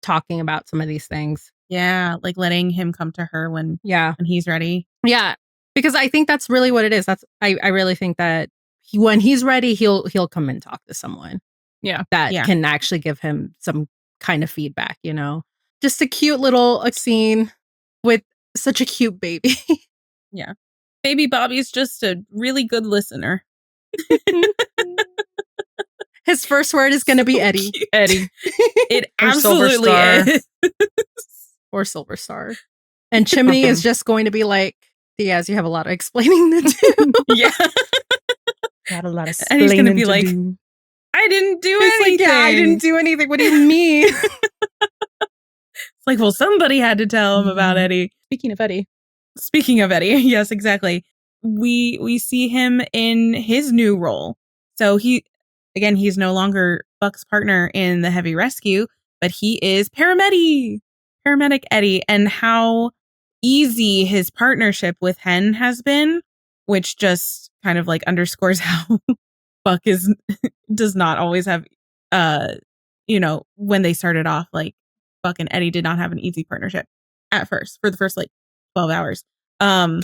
talking about some of these things. Yeah, like letting him come to her when he's ready. Yeah, because I think that's really what it is. I really think that when he's ready, he'll come and talk to someone. Yeah, that can actually give him some kind of feedback. Just a cute little scene with such a cute baby. Yeah, baby Bobby's just a really good listener. His first word is going to be Eddie. Cute. Eddie. It absolutely is. Or Silver Star. And Chimney is just going to be like, Diaz, you have a lot of explaining to do. Yeah. Got a lot of and he's going to be like, do. I didn't do anything. Like, I didn't do anything. What do you mean? It's like, well, somebody had to tell him about Eddie. Speaking of Eddie, yes, exactly. We see him in his new role. So he's no longer Buck's partner in the heavy rescue, but he is paramedic Eddie, and how easy his partnership with Hen has been, which just kind of underscores how Buck does not always have, when they started off, Buck and Eddie did not have an easy partnership at first for the first 12 hours. But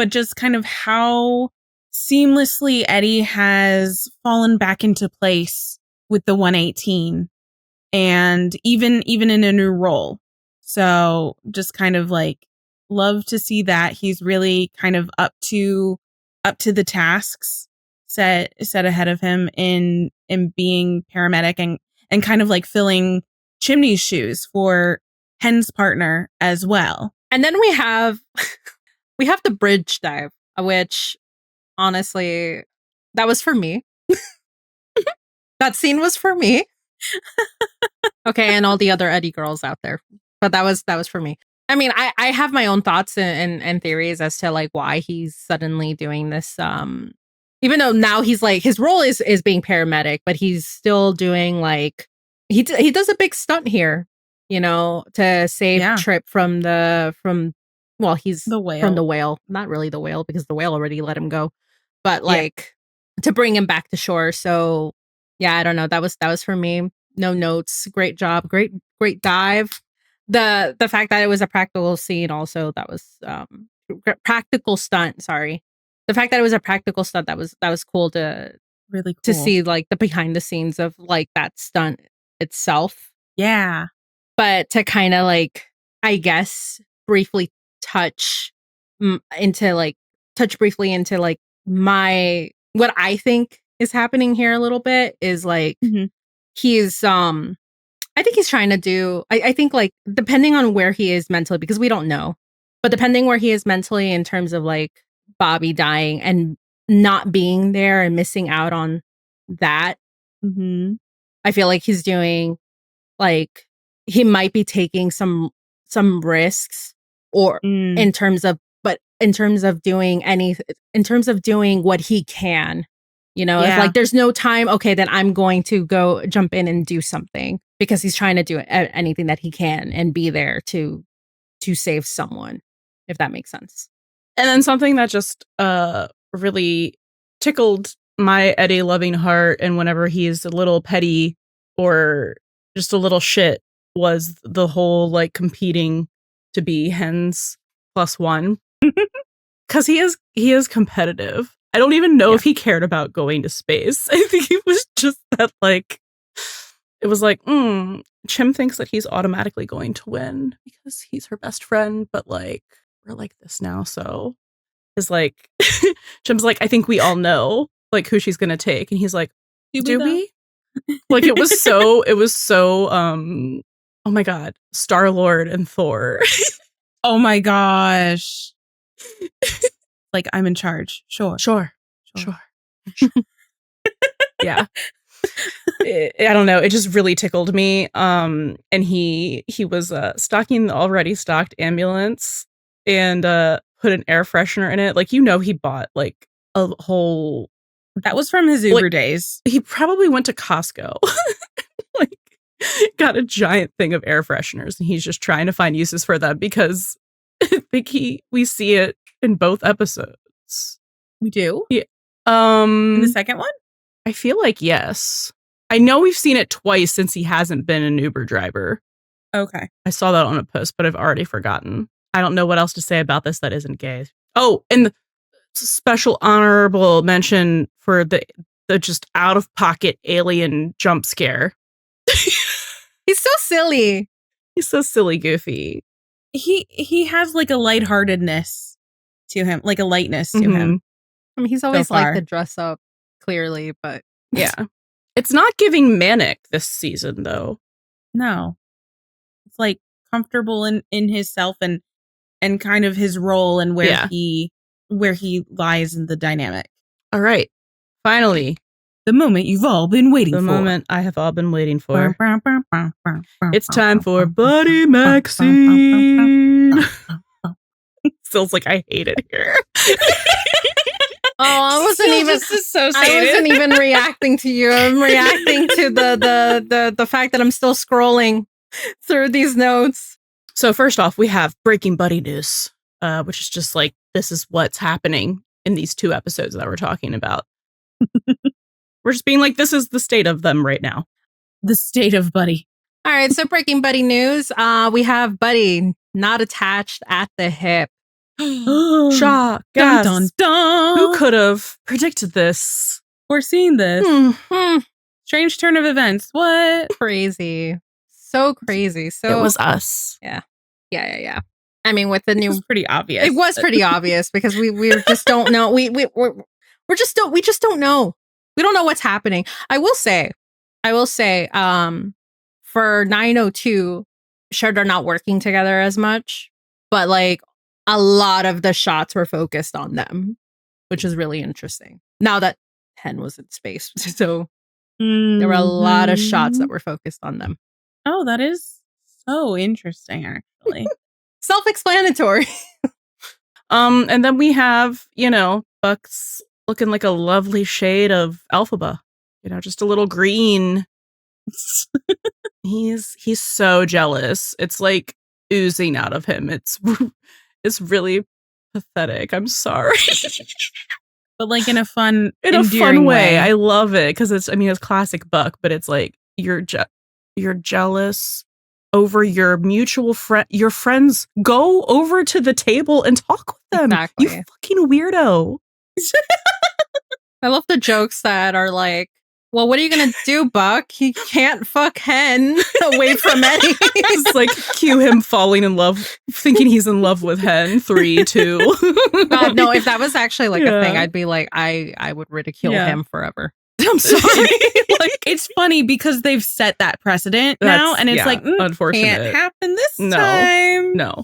just kind of how seamlessly Eddie has fallen back into place with the 118 and even in a new role. So just kind of love to see that he's really kind of up to the tasks set ahead of him in being paramedic and kind of filling Chimney's shoes for Hen's partner as well. And then we have the bridge dive, which honestly, that was for me. That scene was for me. Okay, and all the other Eddie girls out there. But that was for me. I mean, I have my own thoughts and theories as to why he's suddenly doing this. Even though now he's his role is being paramedic, but he's still doing he does a big stunt here, to save Trip from he's the whale. From the whale. Not really the whale, because the whale already let him go. But to bring him back to shore. So yeah, I don't know. That was for me. No notes. Great job. Great dive. The fact that it was a practical scene also, that was practical stunt, sorry. The fact that it was a practical stunt, that was cool to really cool to see the behind the scenes of that stunt itself. Yeah. But to kind of I guess briefly touch briefly into my what I think is happening here a little bit is he's I think he's trying to do I think depending on where he is mentally, because we don't know, but depending where he is mentally in terms of Bobby dying and not being there and missing out on that, I feel like he's doing he might be taking some risks, or in terms of doing what he can, You know, if like there's no time, okay, then I'm going to go jump in and do something because he's trying to do anything that he can and be there to save someone, if that makes sense. And then something that just really tickled my Eddie loving heart, and whenever he's a little petty or just a little shit, was the whole like competing to be Hen's +1. Because he is competitive. I don't even know if he cared about going to space. I think it was just that like, it was like, Chim thinks that he's automatically going to win because he's her best friend, but like, we're like this now, so is like, Chim's like, I think we all know like who she's gonna take, and he's like, do we? Like it was so oh my god, Star-Lord and Thor. Oh my gosh. Like, I'm in charge. Sure. Yeah. I don't know. It just really tickled me. And he was stocking the already stocked ambulance and put an air freshener in it. Like, you know, he bought like a whole. That was from his Uber days. He probably went to Costco, like got a giant thing of air fresheners, and he's just trying to find uses for them because I think we see it in both episodes. We do? Yeah. In the second one? I feel like yes. I know we've seen it twice since he hasn't been an Uber driver. Okay. I saw that on a post, but I've already forgotten. I don't know what else to say about this that isn't gay. Oh, and the special honorable mention for the just out-of-pocket alien jump scare. He's so silly. He's so silly, goofy. He has like a lightheartedness to him, like a lightness to him. I mean, he's always liked to dress up, clearly, but yeah. It's not giving manic this season, though. No. It's like comfortable in himself and kind of his role and where he lies in the dynamic. All right. Finally. The moment you've all been waiting for. The moment I have all been waiting for. It's time for Buddiemaxxing. Feels like I hate it here. I wasn't even reacting to you. I'm reacting to the fact that I'm still scrolling through these notes. So first off, we have breaking Buddy news, which is just like, this is what's happening in these 2 episodes that we're talking about. We're just being like, this is the state of them right now. The state of Buddy. All right, so breaking Buddy news. We have Buddy not attached at the hip. Shock. Dun, dun, dun. Who could have predicted this? Or seen this? Strange turn of events. What? Crazy. So crazy. So it was us. Yeah. I mean, with the new, it was pretty obvious. It was pretty obvious because we just don't know. We just don't know. We don't know what's happening. I will say, for 902, sure, they're not working together as much, but like a lot of the shots were focused on them, which is really interesting. Now that Hen was in space, so there were a lot of shots that were focused on them. Oh, that is so interesting, actually. Self-explanatory. And then we have, Buck's looking like a lovely shade of Alphaba. Just a little green. He's so jealous. It's like oozing out of him. It's really pathetic. I'm sorry. But like in a fun, endearing way. I love it because it's classic Buck, but it's like you're jealous over your mutual friend. Your friends, go over to the table and talk with them. Exactly. You fucking weirdo. I love the jokes that are like, well, what are you going to do, Buck? He can't fuck Hen away from Eddie. It's like cue him falling in love, thinking he's in love with Hen. 3, 2. God, no, if that was actually like a thing, I'd be like, I would ridicule him forever. I'm sorry. Like, it's funny because they've set that precedent now, and it's like, unfortunate. Can't happen this time. No.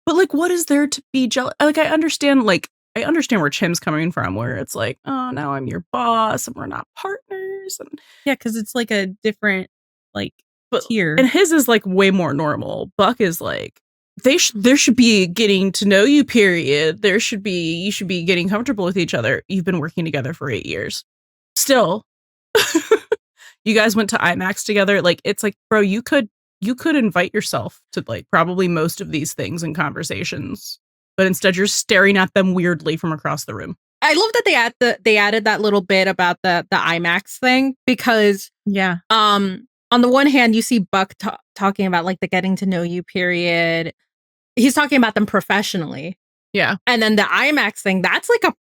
But like, what is there to be jealous? Like, I understand where Chim's coming from, where it's like, oh, now I'm your boss and we're not partners. And yeah, because it's like a different tier. And his is like way more normal. Buck is like, there should be getting to know you, period. You should be getting comfortable with each other. You've been working together for 8 years. still, you guys went to IMAX together. Like, it's like, bro, you could invite yourself to like probably most of these things and conversations, but instead you're staring at them weirdly from across the room. I love that they added that little bit about the IMAX thing because on the one hand you see Buck talking about like the getting to know you period. He's talking about them professionally. Yeah. And then the IMAX thing, that's like a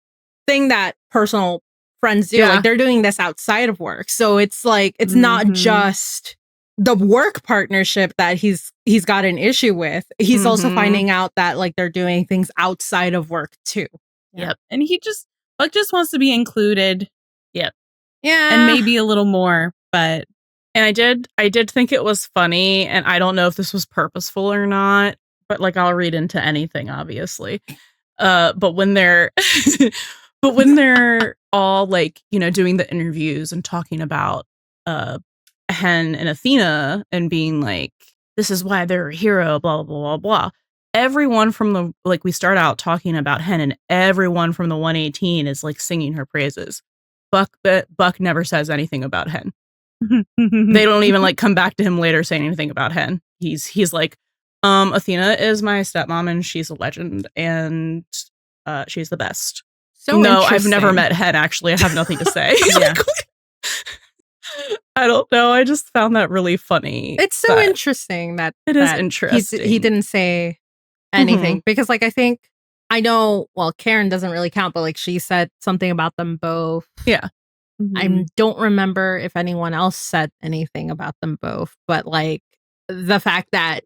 thing that personal friends do. Yeah. Like they're doing this outside of work. So it's like it's not just the work partnership that he's got an issue with. He's also finding out that like they're doing things outside of work too. Yep. And Buck just wants to be included. Yep. Yeah. And maybe a little more, but and I did think it was funny, and I don't know if this was purposeful or not, but like I'll read into anything, obviously. But when they're all like, you know, doing the interviews and talking about Hen and Athena and being like, this is why they're a hero, blah, blah, blah, blah. Everyone from the, like, we start out talking about Hen and everyone from the 118 is like singing her praises. Buck never says anything about Hen. They don't even like come back to him later saying anything about Hen. He's like, Athena is my stepmom and she's a legend and she's the best. So no, I've never met Hen, actually. I have nothing to say. Yeah. I don't know. I just found that really funny. It's so interesting that it is interesting. He didn't say anything because like I know, well, Karen doesn't really count, but like she said something about them both. Yeah. I don't remember if anyone else said anything about them both, but like the fact that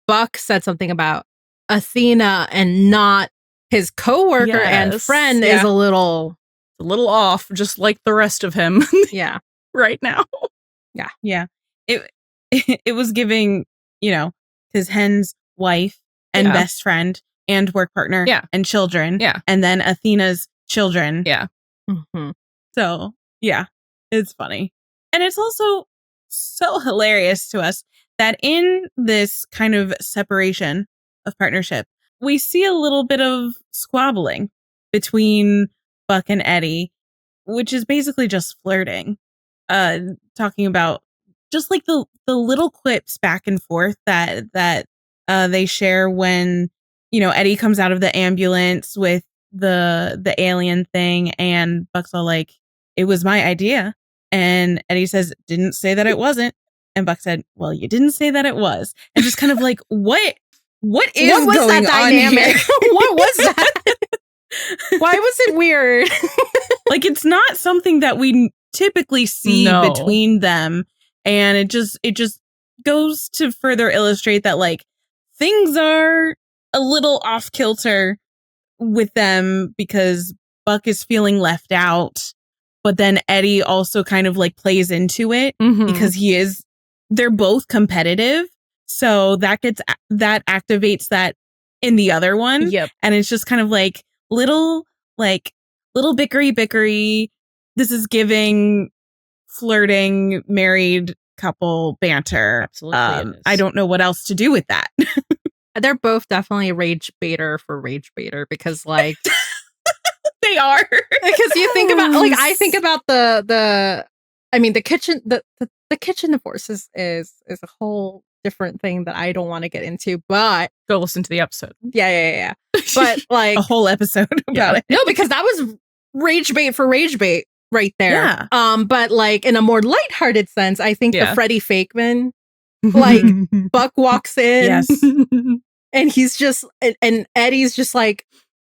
Buck said something about Athena and not his coworker and friend is a little off, just like the rest of him. Yeah. Right now. Yeah. Yeah. It was giving, you know, his Hen's wife and best friend and work partner and children. Yeah. And then Athena's children. Yeah. So, yeah, it's funny. And it's also so hilarious to us that in this kind of separation of partnership, we see a little bit of squabbling between Buck and Eddie, which is basically just flirting. Talking about just like the little quips back and forth that they share when, you know, Eddie comes out of the ambulance with the alien thing and Buck's all like, it was my idea. And Eddie says, didn't say that it wasn't. And Buck said, well, you didn't say that it was. And just kind of like, what was going that on dynamic? here? What was that? Why was it weird? Like, it's not something that we typically see between them. And it just goes to further illustrate that like things are a little off kilter with them because Buck is feeling left out. But then Eddie also kind of like plays into it because they're both competitive. So that activates that in the other one. Yep. And it's just kind of like little bickery. This is giving flirting married couple banter. Absolutely. I don't know what else to do with that. They're both definitely rage baiter for rage baiter because like they are. Because you think about like I think about the kitchen the kitchen divorce is a whole different thing that I don't want to get into, but go listen to the episode. Yeah. But like a whole episode about it. No, because that was rage bait for rage bait right there. Yeah. But like in a more lighthearted sense, I think the Freddie Fakeman, like Buck walks in, yes, and he's just and Eddie's just like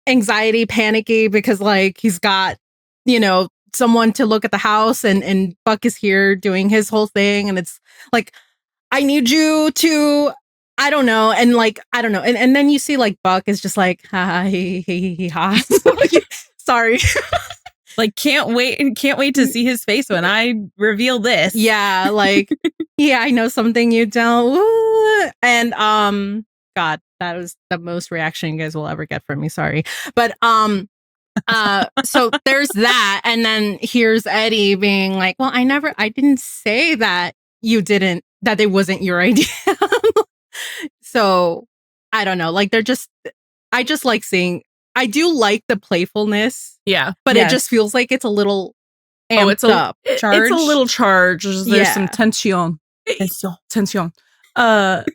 anxiety, panicky because like he's got, you know, someone to look at the house and Buck is here doing his whole thing and it's like, I need you to, I don't know. And like, I don't know. And then you see like Buck is just like, ha, ha. Sorry. Like, can't wait to see his face when I reveal this. Yeah. Like, yeah, I know something you don't. And, God, that was the most reaction you guys will ever get from me. Sorry. But, so there's that. And then here's Eddie being like, well, I didn't say that that it wasn't your idea. So I don't know. Like I just like seeing, I do like the playfulness. Yeah. But it just feels like it's a little amped up. It's a little charge. There's some tension. Tension. But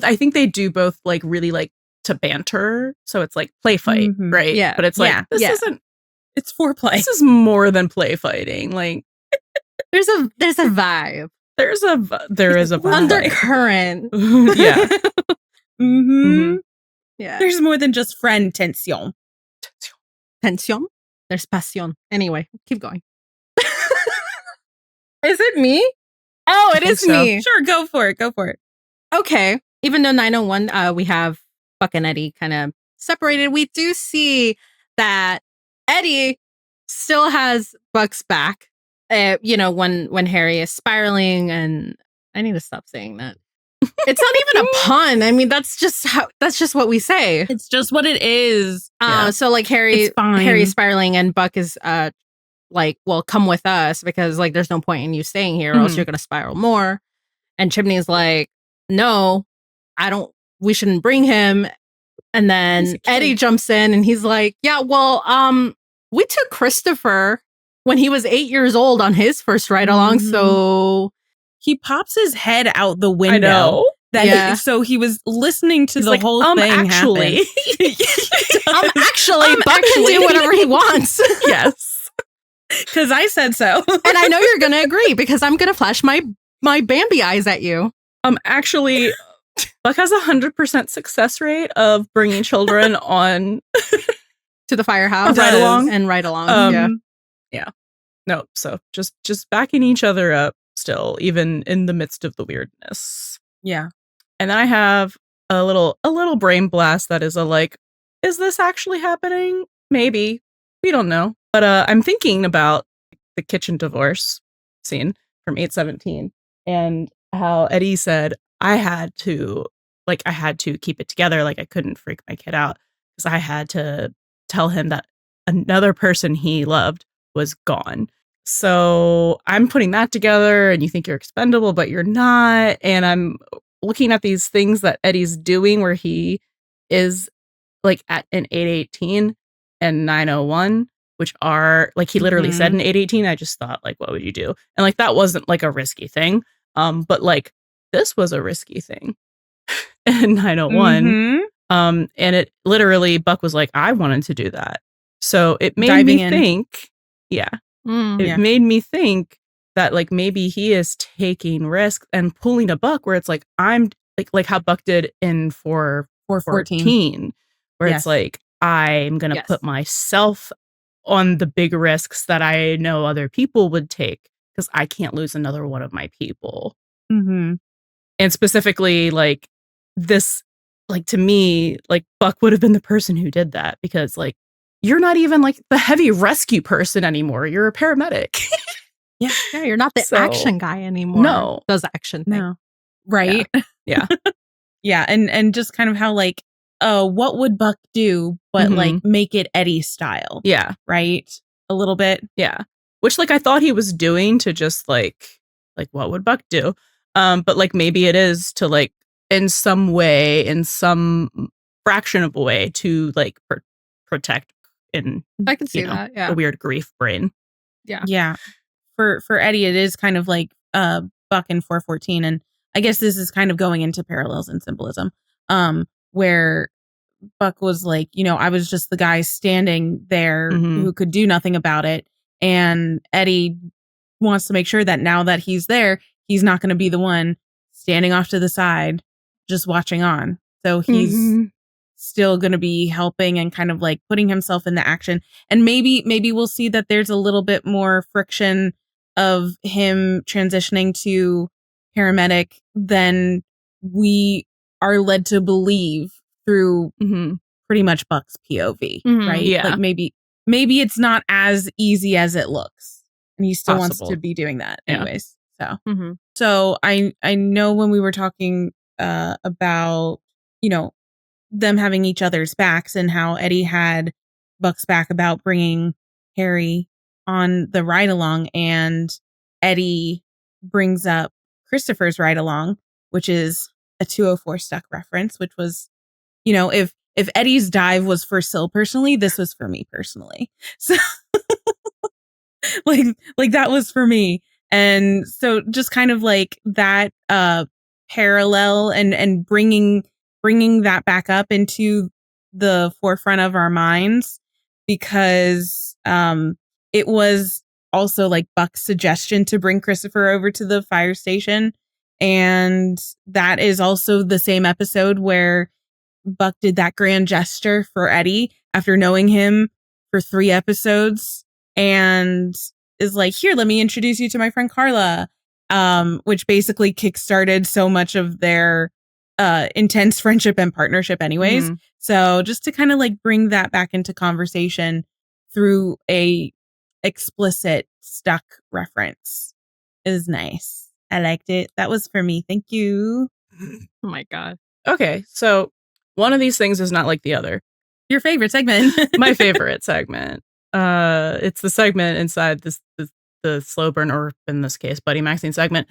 I think they do both like really like to banter. So it's like play fight, right? Yeah. But it's like, this isn't, it's foreplay. This is more than play fighting. Like there's a vibe. There is a vibe. Undercurrent. Yeah. Yeah. There's more than just friend tension. Tension. There's passion. Anyway, keep going. Is it me? Oh, it is me. Sure, go for it. Okay. Even though 901, we have Buck and Eddie kind of separated, we do see that Eddie still has Buck's back. When Harry is spiraling, and I need to stop saying that. It's not even a pun. I mean, that's just what we say. It's just what it is. So like Harry's spiraling, and Buck is like, well, come with us, because like there's no point in you staying here, or else you're gonna spiral more. And Chimney's like, no, we shouldn't bring him. And then Eddie jumps in and he's like, yeah, well, we took Christopher when he was 8 years old on his first ride along. So he pops his head out the window. I know. So he was listening to the whole thing actually. happen. Buck can do whatever he wants. Yes. Because I said so. And I know you're going to agree, because I'm going to flash my Bambi eyes at you. Actually, Buck has 100% success rate of bringing children on to the firehouse. Ride along. Yeah. No, so just backing each other up still, even in the midst of the weirdness. Yeah. And then I have a little brain blast that is is this actually happening? Maybe. We don't know. But I'm thinking about the kitchen divorce scene from 8/17 and how Eddie said, I had to keep it together. Like I couldn't freak my kid out because I had to tell him that another person he loved was gone. So I'm putting that together, and you think you're expendable, but you're not. And I'm looking at these things that Eddie's doing where he is like at an 818 and 901, which are like, he literally said an 818. I just thought, like, what would you do? And like, that wasn't like a risky thing. But like, this was a risky thing. And 901. And it literally, Buck was like, I wanted to do that. So it made me think, it made me think that like maybe he is taking risks and pulling a Buck where it's like, I'm like how Buck did in 414, where it's like, I'm going to put myself on the big risks that I know other people would take because I can't lose another one of my people. And specifically like this, like to me, like Buck would have been the person who did that, because like, you're not even like the heavy rescue person anymore. You're a paramedic. Yeah, you're not the action guy anymore. No. Does action thing. No. Right? Yeah. Yeah. And just kind of how like, what would Buck do, but like make it Eddie style. Yeah. Right? A little bit. Yeah. Which like I thought he was doing to just like what would Buck do? But like maybe it is to like in some way, in some fraction of a way to like protect in I can see that. Yeah. a weird grief brain. Yeah. Yeah. For Eddie, it is kind of like Buck in 414. And I guess this is kind of going into parallels and symbolism. Where Buck was like, I was just the guy standing there who could do nothing about it. And Eddie wants to make sure that now that he's there, he's not going to be the one standing off to the side, just watching on. So he's still going to be helping and kind of like putting himself in the action. And maybe we'll see that there's a little bit more friction of him transitioning to paramedic than we are led to believe through pretty much Buck's POV, right? Yeah. Like maybe it's not as easy as it looks, and he still wants to be doing that anyways. So I know when we were talking about them having each other's backs and how Eddie had Buck's back about bringing Harry on the ride along, and Eddie brings up Christopher's ride along, which is a 204 Stuck reference, which was, if Eddie's dive was for Syl personally, this was for me personally. So like that was for me. And so just kind of like that parallel and bringing that back up into the forefront of our minds, because it was also like Buck's suggestion to bring Christopher over to the fire station. And that is also the same episode where Buck did that grand gesture for Eddie after knowing him for 3 episodes, and is like, here, let me introduce you to my friend Carla, which basically kickstarted so much of their intense friendship and partnership anyways. Mm-hmm. So just to kind of like bring that back into conversation through a explicit Stuck reference is nice. I liked it. That was for me. Thank you. Oh my God. Okay, so one of these things is not like the other. Your favorite segment. My favorite segment. It's the segment inside the slow burn, or in this case, Buddiemaxxing segment,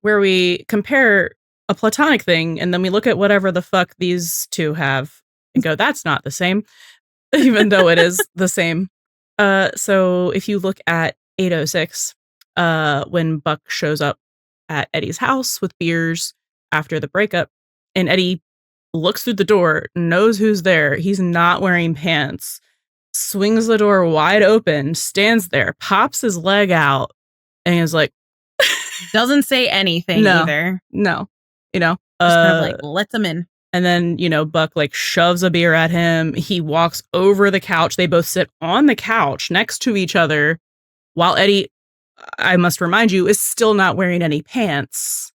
where we compare a platonic thing and then we look at whatever the fuck these two have and go, that's not the same, even though it is the same. So if you look at 806, when Buck shows up at Eddie's house with beers after the breakup, and Eddie looks through the door, knows who's there, he's not wearing pants, swings the door wide open, stands there, pops his leg out, and is like, doesn't say anything either. No, you know, just kind of like lets him in. And then, you know, Buck like shoves a beer at him. He walks over the couch. They both sit on the couch next to each other, while Eddie, I must remind you, is still not wearing any pants.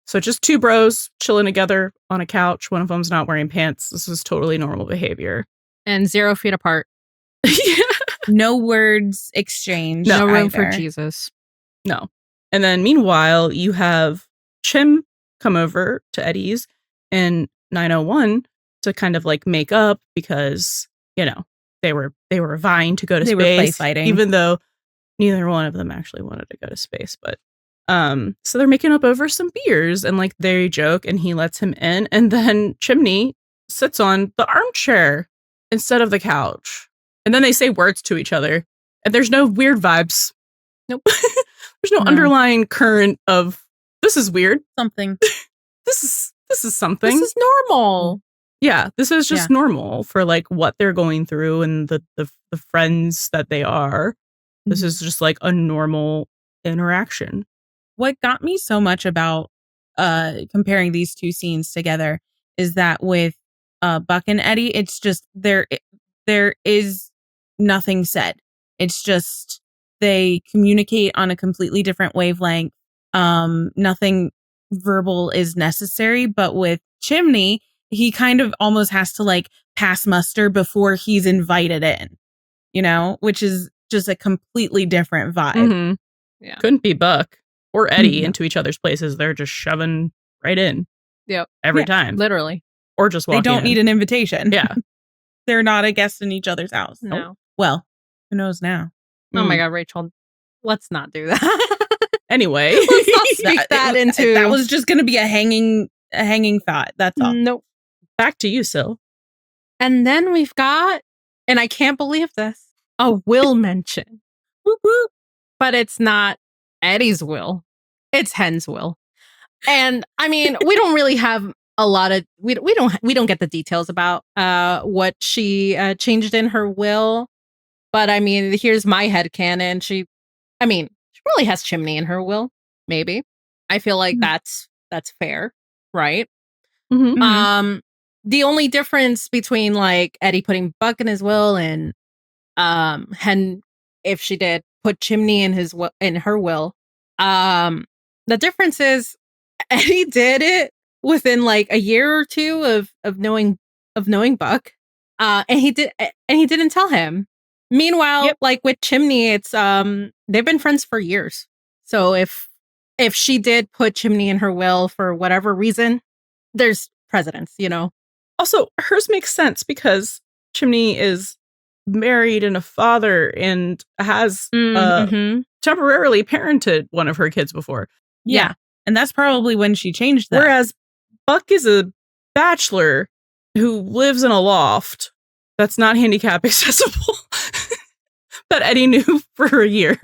So just 2 bros chilling together on a couch. One of them's not wearing pants. This is totally normal behavior. And 0 feet apart. Yeah. No words exchanged. No room either. for Jesus. No. And then meanwhile, you have Chim come over to Eddie's in 901 to kind of like make up, because, you know, they were vying to go to space. They were play fighting. Even though neither one of them actually wanted to go to space. But so they're making up over some beers, and like they joke, and he lets him in, and then Chimney sits on the armchair instead of the couch. And then they say words to each other, and there's no weird vibes. Nope. There's no underlying current of, this is weird. Something. This is something. This is normal. Yeah, this is just normal for like what they're going through and the friends that they are. This is just like a normal interaction. What got me so much about comparing these 2 scenes together is that with Buck and Eddie, it's just there is nothing said. It's just they communicate on a completely different wavelength. Nothing verbal is necessary, but with Chimney, he kind of almost has to like pass muster before he's invited in, you know, which is just a completely different vibe. Mm-hmm. Yeah. Couldn't be Buck or Eddie into each other's places. They're just shoving right in. Yep. Every time. Literally. Or just walking They don't need an invitation. Yeah. They're not a guest in each other's house. No. Nope. Well, who knows now? Oh my God, Rachel. Let's not do that. Anyway. Let's not speak that into. That was just going to be a hanging thought. That's all. Nope. Back to you, Sil. And then we've got, and I can't believe this, a will mention. Whoop, whoop. But it's not Eddie's will. It's Hen's will. And I mean, we don't really have a lot of, we don't get the details about what she changed in her will. But I mean, here's my headcanon. She really has Chimney in her will. Maybe. I feel like that's fair, right? Mm-hmm. The only difference between like Eddie putting Buck in his will and Hen, if she did put Chimney in her will, the difference is Eddie did it within like a year or 2 of knowing Buck, and he didn't tell him. Meanwhile, like with Chimney, it's they've been friends for years. So if she did put Chimney in her will for whatever reason, there's precedence, you know. Also, hers makes sense because Chimney is married and a father and has temporarily parented one of her kids before. Yeah. And that's probably when she changed that. Whereas Buck is a bachelor who lives in a loft that's not handicap accessible. that Eddie knew for a year.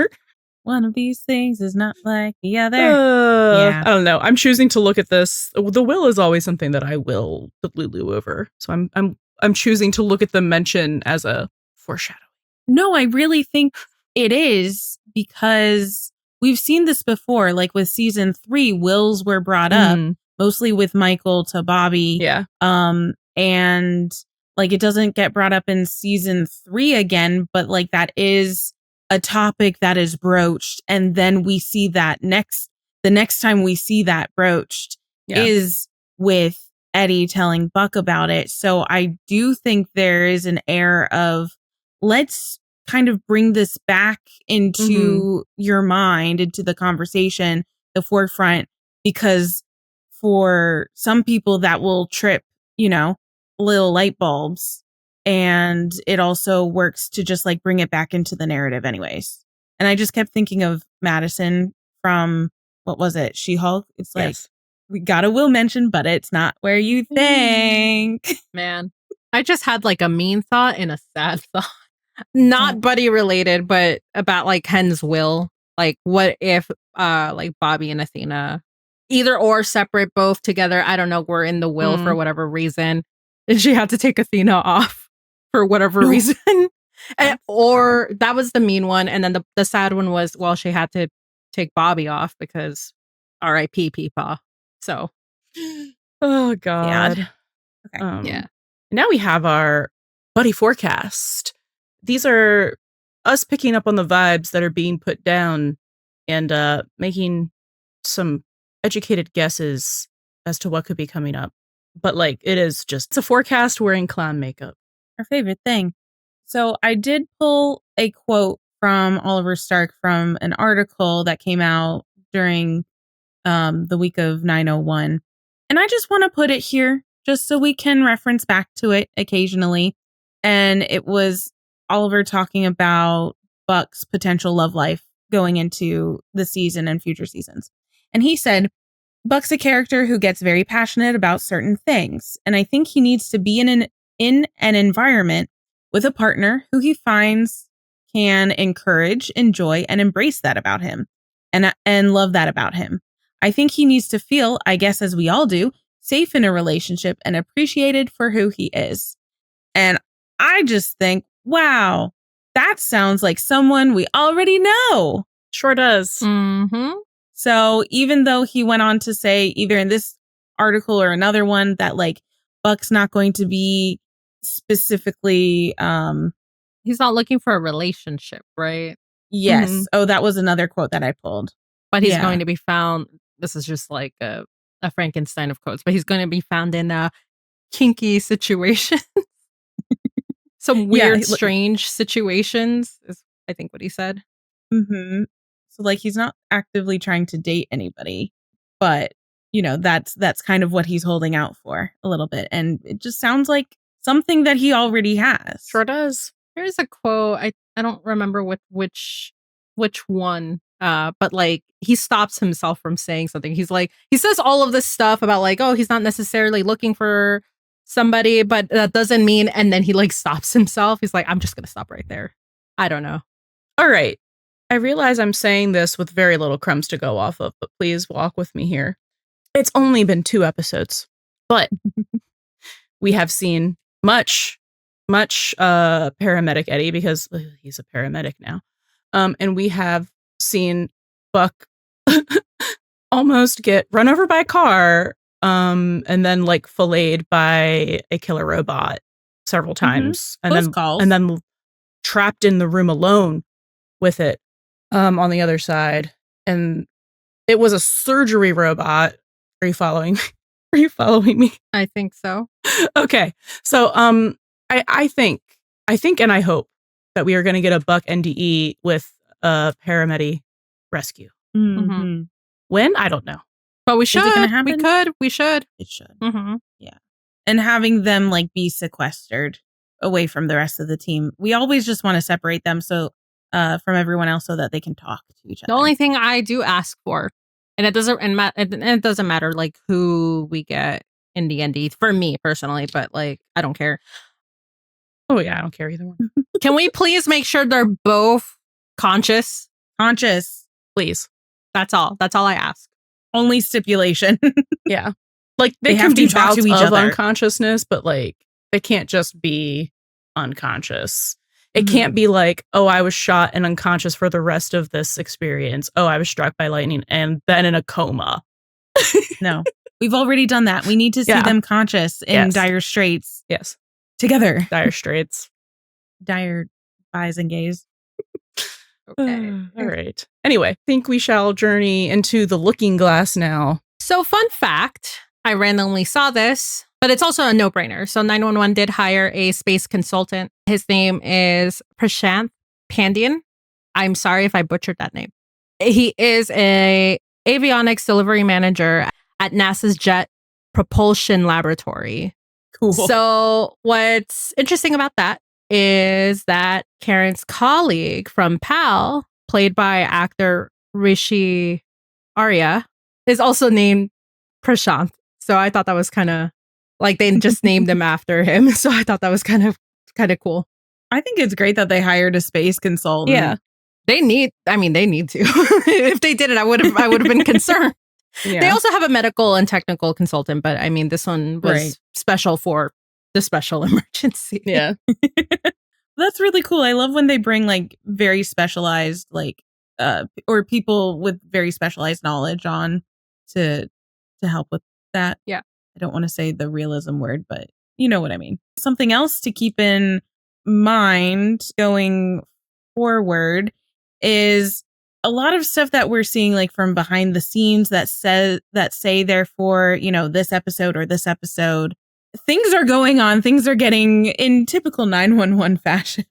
One of these things is not like the other. Yeah. I don't know. I'm choosing to look at this. The will is always something that I will Lulu over. So I'm choosing to look at the mention as a foreshadowing. No, I really think it is, because we've seen this before. Like with season 3, wills were brought up, mostly with Michael to Bobby. Yeah. And like it doesn't get brought up in season 3 again, but like that is a topic that is broached. And then we see that the next time we see that broached is with Eddie telling Buck about it. So I do think there is an air of, let's kind of bring this back into your mind, into the conversation, the forefront, because for some people that will trip, little light bulbs. And it also works to just like bring it back into the narrative anyways. And I just kept thinking of Madison from, what was it? She-Hulk. It's like, we got a will mention, but it's not where you think. Man, I just had like a mean thought and a sad thought. Not Buddy related, but about like Hen's will. Like, what if like Bobby and Athena, either or separate, both together, I don't know, were in the will for whatever reason, and she had to take Athena off for whatever reason. Or that was the mean one. And then the sad one was, well, she had to take Bobby off because R.I.P. Peepaw. So. Oh, God. Okay. Now we have our buddy forecast. These are us picking up on the vibes that are being put down and making some educated guesses as to what could be coming up. But like, it's a forecast wearing clown makeup. Our favorite thing. So I did pull a quote from Oliver Stark from an article that came out during the week of 9/01. And I just want to put it here just so we can reference back to it occasionally. And it was Oliver talking about Buck's potential love life going into the season and future seasons. And he said, Buck's a character who gets very passionate about certain things. And I think he needs to be in an environment with a partner who he finds can encourage, enjoy, and embrace that about him and love that about him. I think he needs to feel, I guess as we all do, safe in a relationship and appreciated for who he is. And I just think, wow, that sounds like someone we already know. Sure does. Mm-hmm. So even though he went on to say either in this article or another one that like Buck's not going to be specifically he's not looking for a relationship, right? Yes. Mm-hmm. Oh, that was another quote that I pulled. But he's going to be found, this is just like a Frankenstein of quotes, but he's going to be found in a kinky situation. Some weird, strange situations is I think what he said. Mm-hmm. So like he's not actively trying to date anybody, but that's kind of what he's holding out for a little bit. And it just sounds like something that he already has. Sure does. Here's a quote. I don't remember which one. But like he stops himself from saying something. He's like, he says all of this stuff about like, oh, he's not necessarily looking for somebody, but that doesn't mean, and then he like stops himself. He's like, I'm just gonna stop right there. I don't know. All right. I realize I'm saying this with very little crumbs to go off of, but please walk with me here. It's only been 2 episodes, but we have seen much paramedic Eddie, because he's a paramedic now. And we have seen Buck almost get run over by a car, and then like filleted by a killer robot several times, and then trapped in the room alone with it on the other side. And it was a surgery robot. Are you following me? Are you following me? I think so. Okay. So I think and I hope that we are going to get a Buck NDE with a paramedic rescue. Mm-hmm. When? I don't know. But we should. Is it gonna happen? We should. It should. Mm-hmm. Yeah. And having them like be sequestered away from the rest of the team. We always just want to separate them from everyone else so that they can talk to each other. The only thing I do ask for, and it doesn't matter like who we get in the ND for me personally, but like I don't care. Oh, yeah, I don't care either one. Can we please make sure they're both conscious? Conscious. Please. That's all. That's all I ask. Only stipulation. Yeah. Like, They they have can to be talk bouts to each of other. unconsciousness, but like, they can't just be unconscious. It Mhm. can't be like, oh, I was shot and unconscious for the rest of this experience. Oh, I was struck by lightning and then in a coma. No. We've already done that. We need to see Yeah. them conscious in Yes. dire straits Yes. together. Dire straits. Dire buys and gays. Okay. All right. Anyway, think we shall journey into the looking glass now. So, fun fact, I randomly saw this, but it's also a no-brainer. So 911 did hire a space consultant. His name is Prashant Pandian. I'm sorry if I butchered that name. He is a avionics delivery manager at NASA's Jet Propulsion Laboratory. Cool. So what's interesting about that is that Karen's colleague from PAL, played by actor Rishi Arya, is also named Prashant. So I thought that was kind of like they just named him after him. So I thought that was kind of cool. I think it's great that they hired a space consultant. Yeah. They need to. If they did it, I would have been concerned. Yeah. They also have a medical and technical consultant, but I mean, this one was Right. special for the special emergency. Yeah. That's really cool. I love when they bring like very specialized or people with very specialized knowledge on to help with that. Yeah. I don't want to say the realism word, but you know what I mean. Something else to keep in mind going forward is a lot of stuff that we're seeing like from behind the scenes that say therefore, this episode or this episode. Things are going on. Things are getting in typical 911 fashion.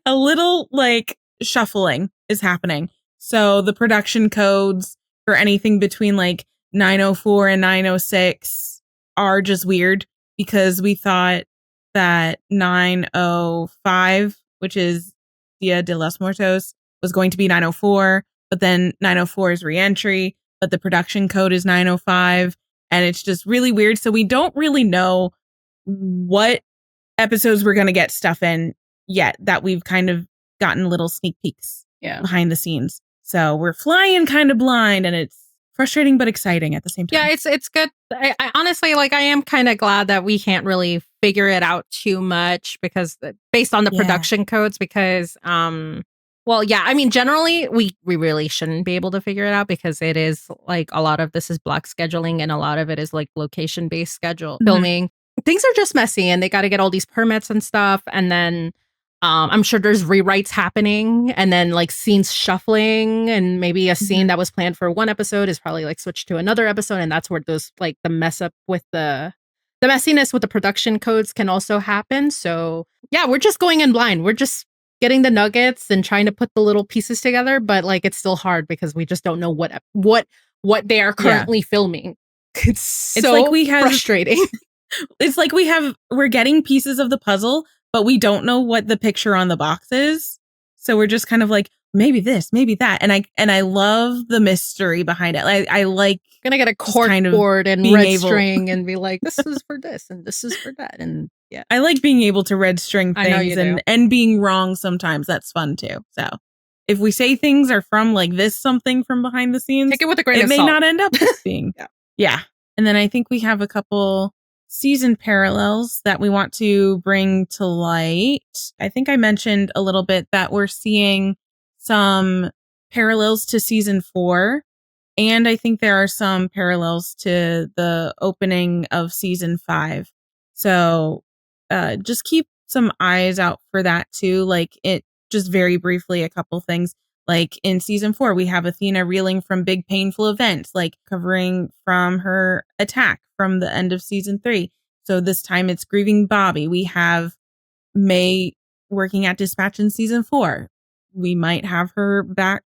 A little like shuffling is happening. So the production codes for anything between like 904 and 906 are just weird because we thought that 905, which is Dia de los Muertos, was going to be 904, but then 904 is reentry, but the production code is 905. And it's just really weird. So we don't really know what episodes we're going to get stuff in yet that we've kind of gotten little sneak peeks behind the scenes. So we're flying kind of blind and it's frustrating but exciting at the same time. Yeah, it's good. I honestly, like, I am kind of glad that we can't really figure it out too much because based on the production codes, because well, yeah, I mean, generally, we really shouldn't be able to figure it out because it is like a lot of this is block scheduling and a lot of it is like location-based filming. Things are just messy and they got to get all these permits and stuff. And then I'm sure there's rewrites happening and then like scenes shuffling and maybe a scene that was planned for one episode is probably like switched to another episode. And that's where those like the mess up with the messiness with the production codes can also happen. So yeah, we're just going in blind. We're just getting the nuggets and trying to put the little pieces together, but like it's still hard because we just don't know what they are currently filming. It's so like we have frustrating. It's like we're getting pieces of the puzzle, but we don't know what the picture on the box is. So we're just kind of like, maybe this, maybe that. And I love the mystery behind it. I like gonna get a cork board and red string and be like, this is for this and this is for that. And yeah. I like being able to red string things and being wrong sometimes. That's fun too. So if we say things are from like this something from behind the scenes, take it with a grain of salt. It may not end up being. Yeah. And then I think we have a couple season parallels that we want to bring to light. I think I mentioned a little bit that we're seeing some parallels to season 4. And I think there are some parallels to the opening of season 5. So just keep some eyes out for that too. Like it just very briefly, a couple things. Like in season 4, we have Athena reeling from big painful events, like covering from her attack from the end of season 3. So this time it's grieving Bobby. We have May working at Dispatch in season 4. We might have her back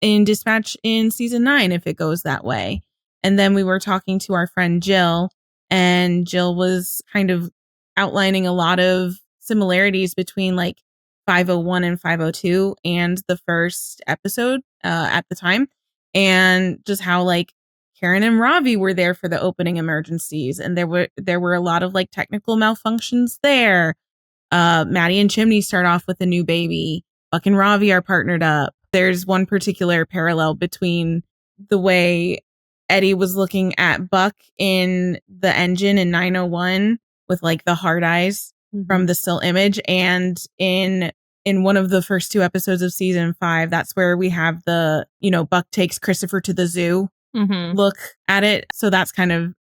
in Dispatch in season 9 if it goes that way. And then we were talking to our friend Jill, and Jill was kind of outlining a lot of similarities between like 501 and 502 and the first episode at the time, and just how like Karen and Ravi were there for the opening emergencies, and there were a lot of like technical malfunctions there. Maddie and Chimney start off with a new baby. Buck and Ravi are partnered up. There's one particular parallel between the way Eddie was looking at Buck in the engine in 901 with like the hard eyes from the still image, and in one of the first 2 episodes of season 5, that's where we have the, Buck takes Christopher to the zoo look at it. So that's kind of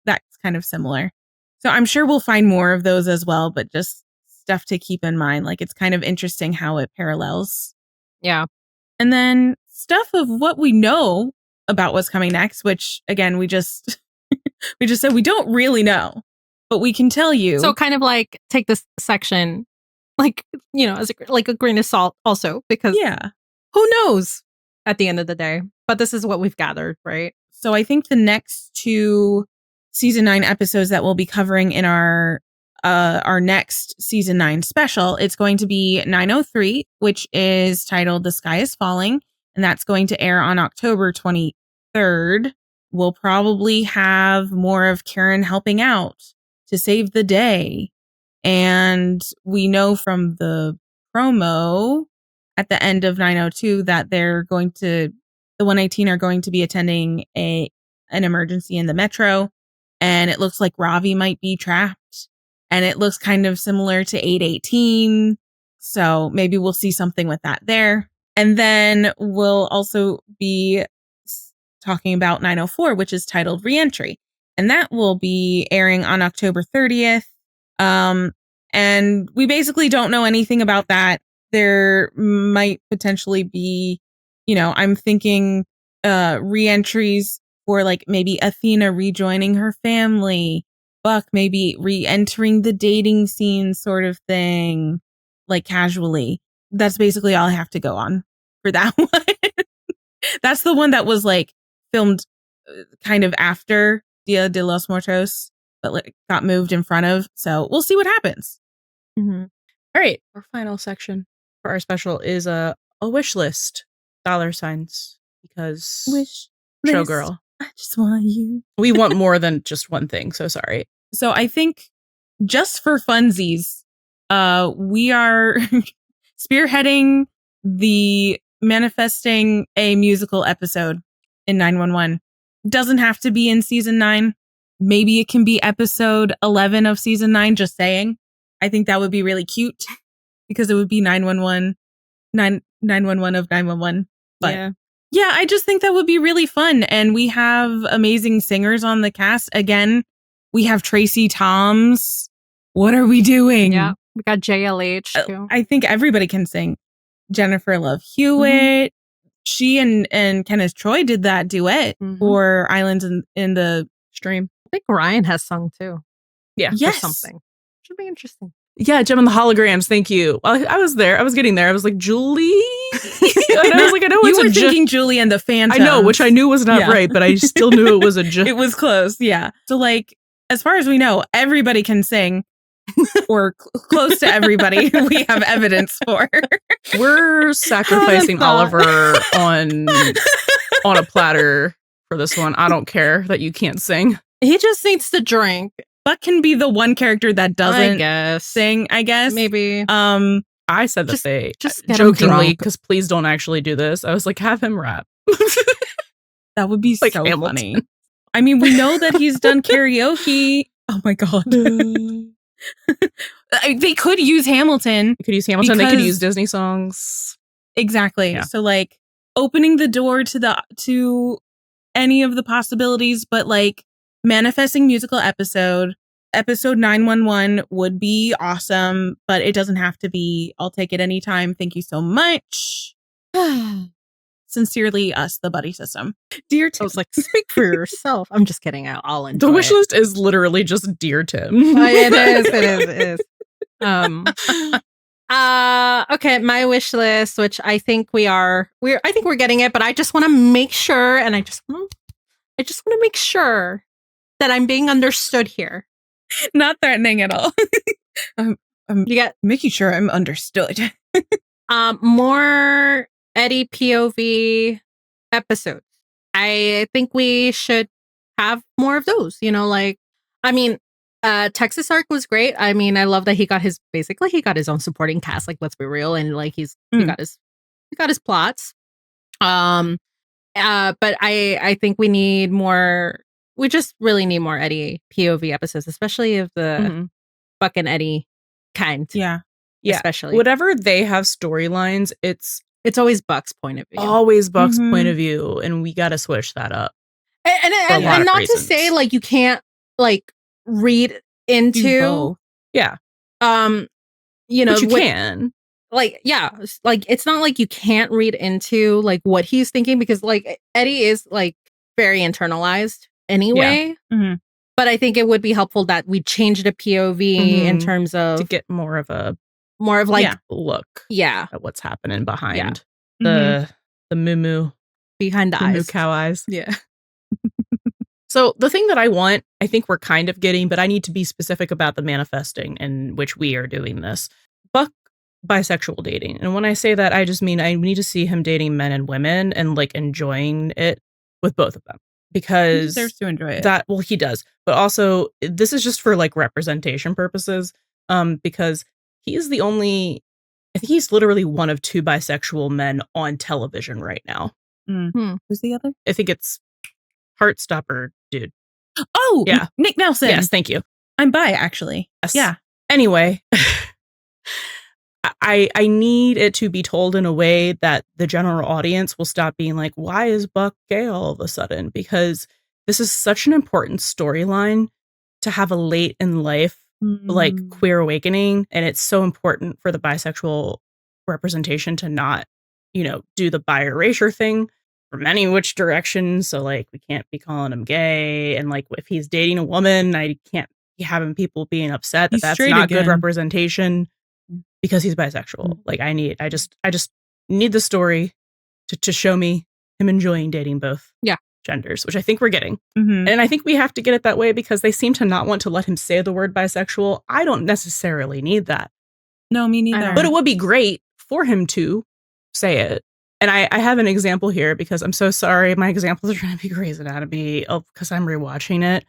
similar. So I'm sure we'll find more of those as well, but just stuff to keep in mind. Like, it's kind of interesting how it parallels. Yeah. And then stuff of what we know about what's coming next, which again, we just said we don't really know, but we can tell you. So kind of like take this section, like, as a grain of salt also, because who knows at the end of the day, but this is what we've gathered, right? So I think the next 2 season 9 episodes that we'll be covering in our next season 9 special, it's going to be 903, which is titled The Sky is Falling, and that's going to air on October 23rd. We'll probably have more of Karen helping out to save the day. And we know from the promo at the end of 902 that the 118 are going to be attending an emergency in the metro. And it looks like Ravi might be trapped. And it looks kind of similar to 818. So maybe we'll see something with that there. And then we'll also be talking about 904, which is titled Reentry. And that will be airing on October 30th. And we basically don't know anything about that. There might potentially be, I'm thinking reentries for like maybe Athena rejoining her family, Buck maybe re-entering the dating scene sort of thing, like casually. That's basically all I have to go on for that one. That's the one that was like filmed kind of after Dia de los Muertos, but like got moved in front of. So we'll see what happens. All right. Our final section for our special is a wish list. $signs, because Wish showgirl. I just want you. We want more than just one thing. So sorry. So I think just for funsies, we are spearheading the manifesting a musical episode in 911. Doesn't have to be in season 9. Maybe it can be episode 11 of season 9. Just saying. I think that would be really cute because it would be 911 of 911. But yeah, I just think that would be really fun. And we have amazing singers on the cast. Again, we have Tracy Toms. What are we doing? Yeah, we got JLH too. I think everybody can sing. Jennifer Love Hewitt. She and Kenneth Troy did that duet for Islands in the Stream. I think Ryan has sung too. Yeah. Yes. Or something. Should be interesting. Yeah, Gem and the Holograms. Thank you. I was there. I was getting there. I was like, Julie? And I was like, I know you it's were a thinking Julie and the Phantoms. I know, which I knew was not right, but I still knew it was a It was close, yeah. So like, as far as we know, everybody can sing, or close to everybody. We have evidence for. We're sacrificing Oliver on a platter for this one. I don't care that you can't sing. He just needs to drink. Buck can be the one character that doesn't sing, I guess. Maybe. I said that they just jokingly, because please don't actually do this. I was like, have him rap. That would be like so Hamilton. funny. I mean, we know that he's done karaoke. Oh my God. They could use Hamilton. They could use Hamilton. They could use Disney songs. Exactly. Yeah. So like opening the door to any of the possibilities, but like manifesting musical episode 911 would be awesome, but it doesn't have to be. I'll take it anytime. Thank you so much. Sincerely, us, the Buddy System. Dear Tim. I was like, speak for yourself. I'm just kidding. I'll enjoy The wish list is literally just Dear Tim. It is. Okay, my wish list, which I think we're getting it, but I just want to make sure, and I just want to make sure that I'm being understood here. Not threatening at all. I'm making sure I'm understood. More Eddie POV episodes. I think we should have more of those. Texas arc was great. I mean, I love that he got his own supporting cast. Like, let's be real, and like he got his plots. But I think we need more. We just really need more Eddie POV episodes, especially of the Buck and Eddie kind. Yeah. Especially whatever they have storylines, it's always Buck's point of view. Always Buck's point of view, and we got to switch that up. And not to say like you can't like read into yeah you know, but you can like like it's not like you can't read into like what he's thinking, because like Eddie is like very internalized anyway. But I think it would be helpful that we change the POV in terms of to get more of like look at what's happening behind the moo behind the eyes, cow eyes. Yeah. So the thing that I think we're kind of getting, but I need to be specific about the manifesting in which we are doing this. Buck bisexual dating. And when I say that, I just mean I need to see him dating men and women and like enjoying it with both of them. Because he deserves to enjoy it. He does. But also, this is just for like representation purposes. Because he's the only, I think he's literally one of 2 bisexual men on television right now. Who's the other? I think it's Heartstopper dude. Oh, yeah. Nick Nelson. Yes, thank you. I'm bi, actually. Yes. Yeah. Anyway, I need it to be told in a way that the general audience will stop being like, why is Buck gay all of a sudden? Because this is such an important storyline to have a late in life, like queer awakening. And it's so important for the bisexual representation to not, do the bi erasure thing from any which direction. So like, we can't be calling him gay. And like, if he's dating a woman, I can't be having people being upset that that's not good representation because he's bisexual. Like I just need the story to show me him enjoying dating both genders, which I think we're getting. And I think we have to get it that way because they seem to not want to let him say the word bisexual. I don't necessarily need that. No, me neither. But it would be great for him to say it. And I have an example here because I'm so sorry. My examples are going to be Grey's Anatomy because I'm rewatching it.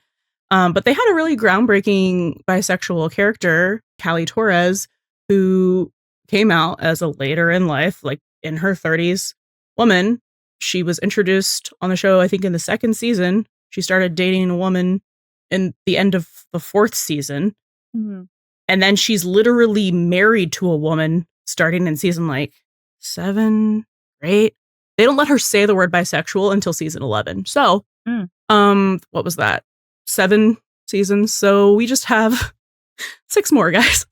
But they had a really groundbreaking bisexual character, Callie Torres, who came out as a later in life, like in her 30s woman. She was introduced on the show, I think, in the 2nd season. She started dating a woman in the end of the 4th season. And then she's literally married to a woman starting in season like 7, 8. They don't let her say the word bisexual until season 11. So, what was that? 7 seasons. So we just have 6 more, guys.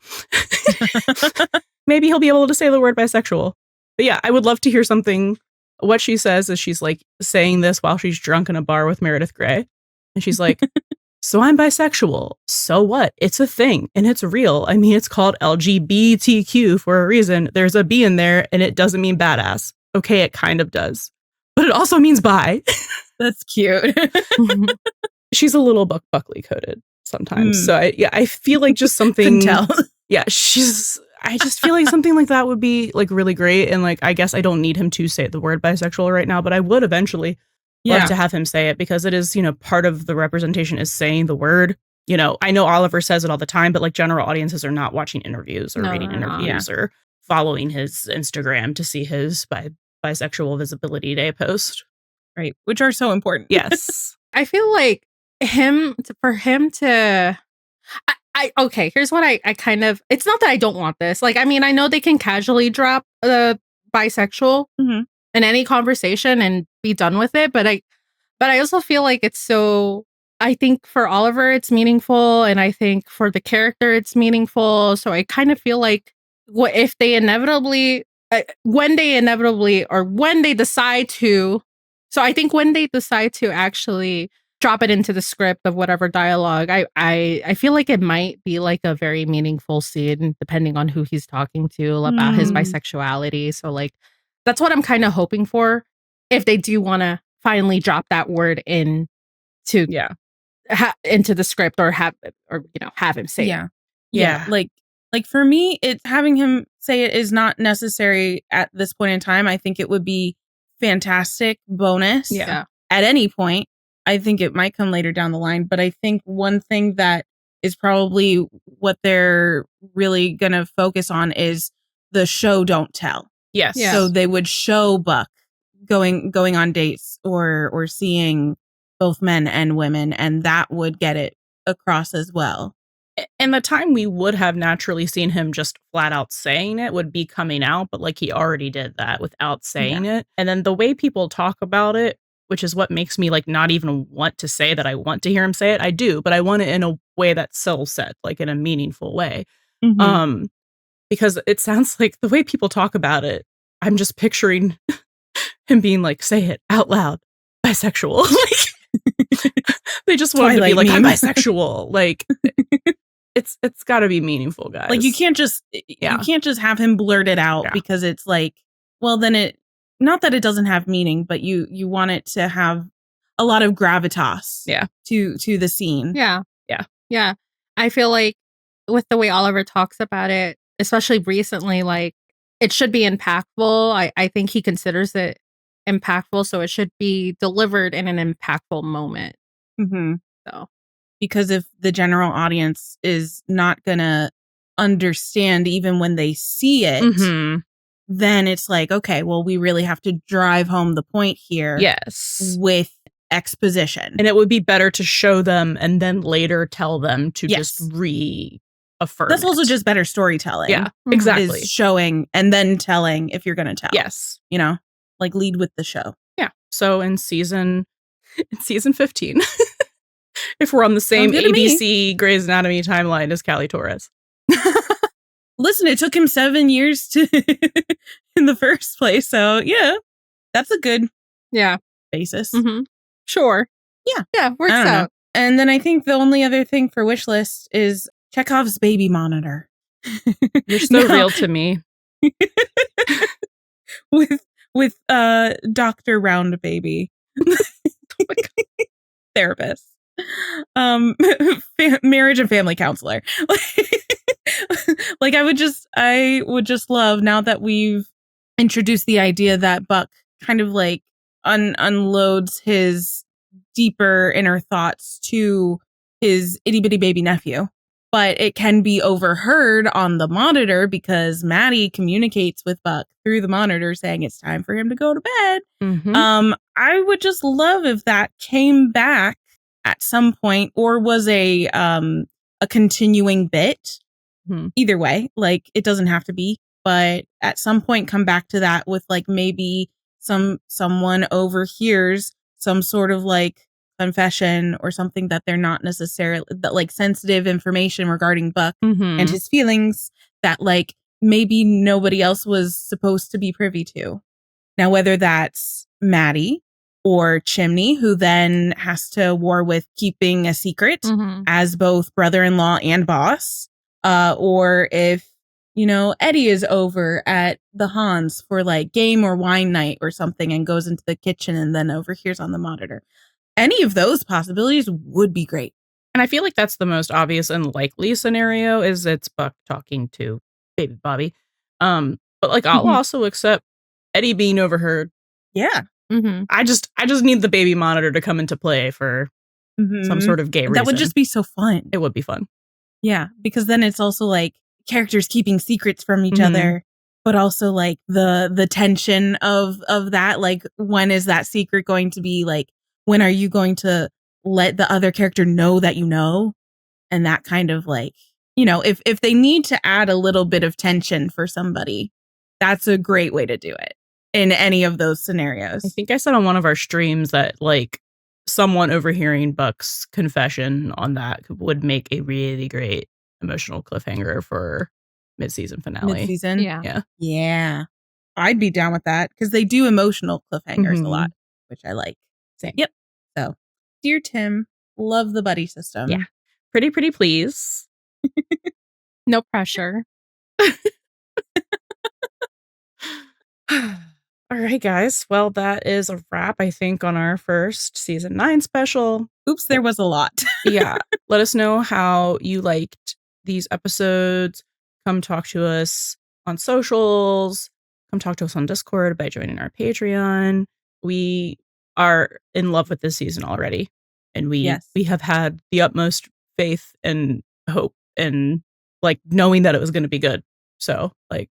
Maybe he'll be able to say the word bisexual. But yeah, I would love to hear something. What she says is she's like saying this while she's drunk in a bar with Meredith Grey. And she's like, so I'm bisexual. So what? It's a thing and it's real. I mean, it's called LGBTQ for a reason. There's a B in there and it doesn't mean badass. Okay, it kind of does. But it also means bi. That's cute. She's a little Buckley coded sometimes. So I feel like just something. Couldn't tell. Yeah, I just feel like something like that would be like really great. And like, I guess I don't need him to say the word bisexual right now, but I would eventually love to have him say it because it is, part of the representation is saying the word. I know Oliver says it all the time, but like general audiences are not watching interviews or reading interviews or following his Instagram to see his bisexual visibility day post. Right. Which are so important. Yes. I feel like for him to okay, here's what I kind of, it's not that I don't want this. Like, I mean, I know they can casually drop the bisexual in any conversation and be done with it. But I also feel like it's so, I think for Oliver, it's meaningful. And I think for the character, it's meaningful. So I kind of feel like what if they inevitably, when they decide to, so I think when they decide to actually drop it into the script of whatever dialogue, I feel like it might be like a very meaningful scene depending on who he's talking to about his bisexuality. So like, that's what I'm kind of hoping for if they do want to finally drop that word into the script or have him say it. Yeah. Like for me, it's having him say it is not necessary at this point in time. I think it would be fantastic bonus. Yeah. At any point. I think it might come later down the line, but I think one thing that is probably what they're really going to focus on is the show don't tell. Yes. Yeah. So they would show Buck going on dates or seeing both men and women, and that would get it across as well. And the time we would have naturally seen him just flat out saying it would be coming out, but like he already did that without saying it. And then the way people talk about it, which is what makes me like not even want to say that I want to hear him say it. I do, but I want it in a way that's so said, like in a meaningful way. Mm-hmm. Because it sounds like the way people talk about it, I'm just picturing him being like, say it out loud, bisexual. Like, they just want him to be like, I'm bisexual. Like, it's got to be meaningful, guys. Like you can't just have him blurt it out because it's like, well, then it, not that it doesn't have meaning, but you want it to have a lot of gravitas to the scene. Yeah. I feel like with the way Oliver talks about it, especially recently, like it should be impactful. I think he considers it impactful, so it should be delivered in an impactful moment. Mm-hmm. So, because if the general audience is not gonna understand even when they see it, then it's like, okay, well, we really have to drive home the point here. Yes, with exposition, and it would be better to show them and then later tell them to just reaffirm. That's also just better storytelling. Yeah, exactly. Is showing and then telling if you're gonna tell. Yes, like lead with the show. Yeah. So in season 15, if we're on the same ABC Grey's Anatomy timeline as Callie Torres. Listen, it took him 7 years to in the first place. So yeah, that's a good basis. Mm-hmm. Sure. Yeah, works out. Know. And then I think the only other thing for wish list is Chekhov's baby monitor. You're so real to me. with Dr. Round Baby. Therapist. Marriage and family counselor. Like I would just love, now that we've introduced the idea that Buck kind of like unloads his deeper inner thoughts to his itty bitty baby nephew, but it can be overheard on the monitor because Maddie communicates with Buck through the monitor saying it's time for him to go to bed. Mm-hmm. I would just love if that came back at some point or was a continuing bit. Either way, like it doesn't have to be, but at some point come back to that with like maybe someone overhears some sort of like confession or something that they're not necessarily, that like sensitive information regarding Buck and his feelings that like maybe nobody else was supposed to be privy to. Now, whether that's Maddie or Chimney, who then has to war with keeping a secret as both brother-in-law and boss, or if, Eddie is over at the Hans for like game or wine night or something and goes into the kitchen and then overhears on the monitor. Any of those possibilities would be great. And I feel like that's the most obvious and likely scenario is it's Buck talking to baby Bobby. But like I'll also accept Eddie being overheard. Yeah. I just need the baby monitor to come into play for some sort of gay reason. That would just be so fun. It would be fun. Yeah, because then it's also like characters keeping secrets from each other, but also like the tension of that. Like, when is that secret going to be, like, when are you going to let the other character know that you know? And that kind of like, if they need to add a little bit of tension for somebody, that's a great way to do it in any of those scenarios. I think I said on one of our streams that like someone overhearing Buck's confession on that would make a really great emotional cliffhanger for mid-season finale. Mid-season? Yeah. I'd be down with that because they do emotional cliffhangers a lot, which I like. Same. Yep. So, dear Tim, love the buddy system. Yeah. Pretty please. No pressure. All right, guys. Well, that is a wrap, I think, on our first season 9 special. Oops, there was a lot. Yeah. Let us know how you liked these episodes. Come talk to us on socials. Come talk to us on Discord by joining our Patreon. We are in love with this season already. And we have had the utmost faith and hope and like knowing that it was going to be good. So like,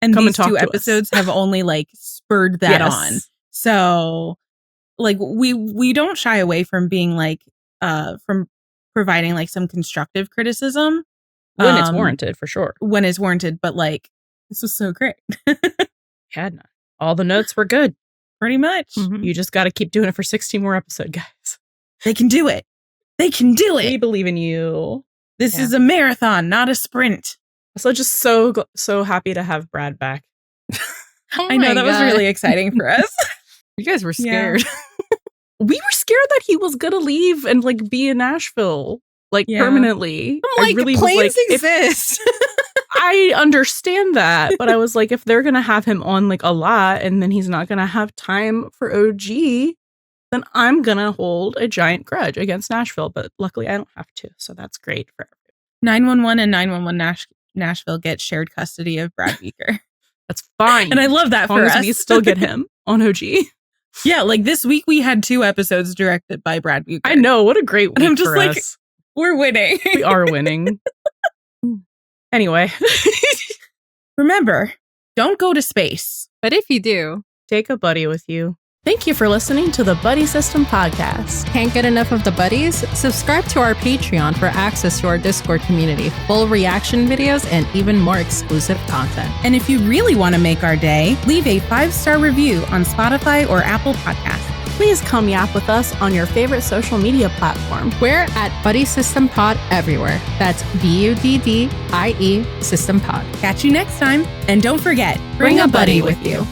and come these and talk two to us. episodes have only like spurred that Yes. on. So like we don't shy away from being like from providing like some constructive criticism When it's warranted, for sure. when it's warranted, but like this was so great. Yeah, no. All the notes were good. Pretty much. Mhm. You just got to keep doing it for 16 more episodes, guys. They can do it. They can do We it. believe in you. This Yeah. is a marathon, not a sprint. So just so happy to have Brad back. Oh I know my that was God. really exciting for us. You guys were Yeah. scared. We were scared that he was gonna leave and like be in Nashville like Yeah. permanently. I'm like, I really was planes like, if- exist. I understand that, but I was like, if they're gonna have him on like a lot and then he's not gonna have time for OG, then I'm gonna hold a giant grudge against Nashville. But luckily, I don't have to, so that's great for everyone. 911 and 911 Nashville get shared custody of Brad Beaker. That's fine. And I love that as long for as us. we still get him on OG. Yeah, like this week we had 2 episodes directed by Brad Beaker. I know, what a great week And I'm just for like- us. We're winning. We are winning. Anyway, Remember, don't go to space. But if you do, take a buddy with you. Thank you for listening to the Buddy System Podcast. can't get enough of the buddies? Subscribe to our Patreon for access to our Discord community, full reaction videos, and even more exclusive content. And if you really want to make our day, leave a 5-star review on Spotify or Apple Podcasts. Please come yap with us on your favorite social media platform. We're at Buddy System Pod everywhere. That's BUDDIE System Pod. Catch you next time. And don't forget, Bring a buddy with you.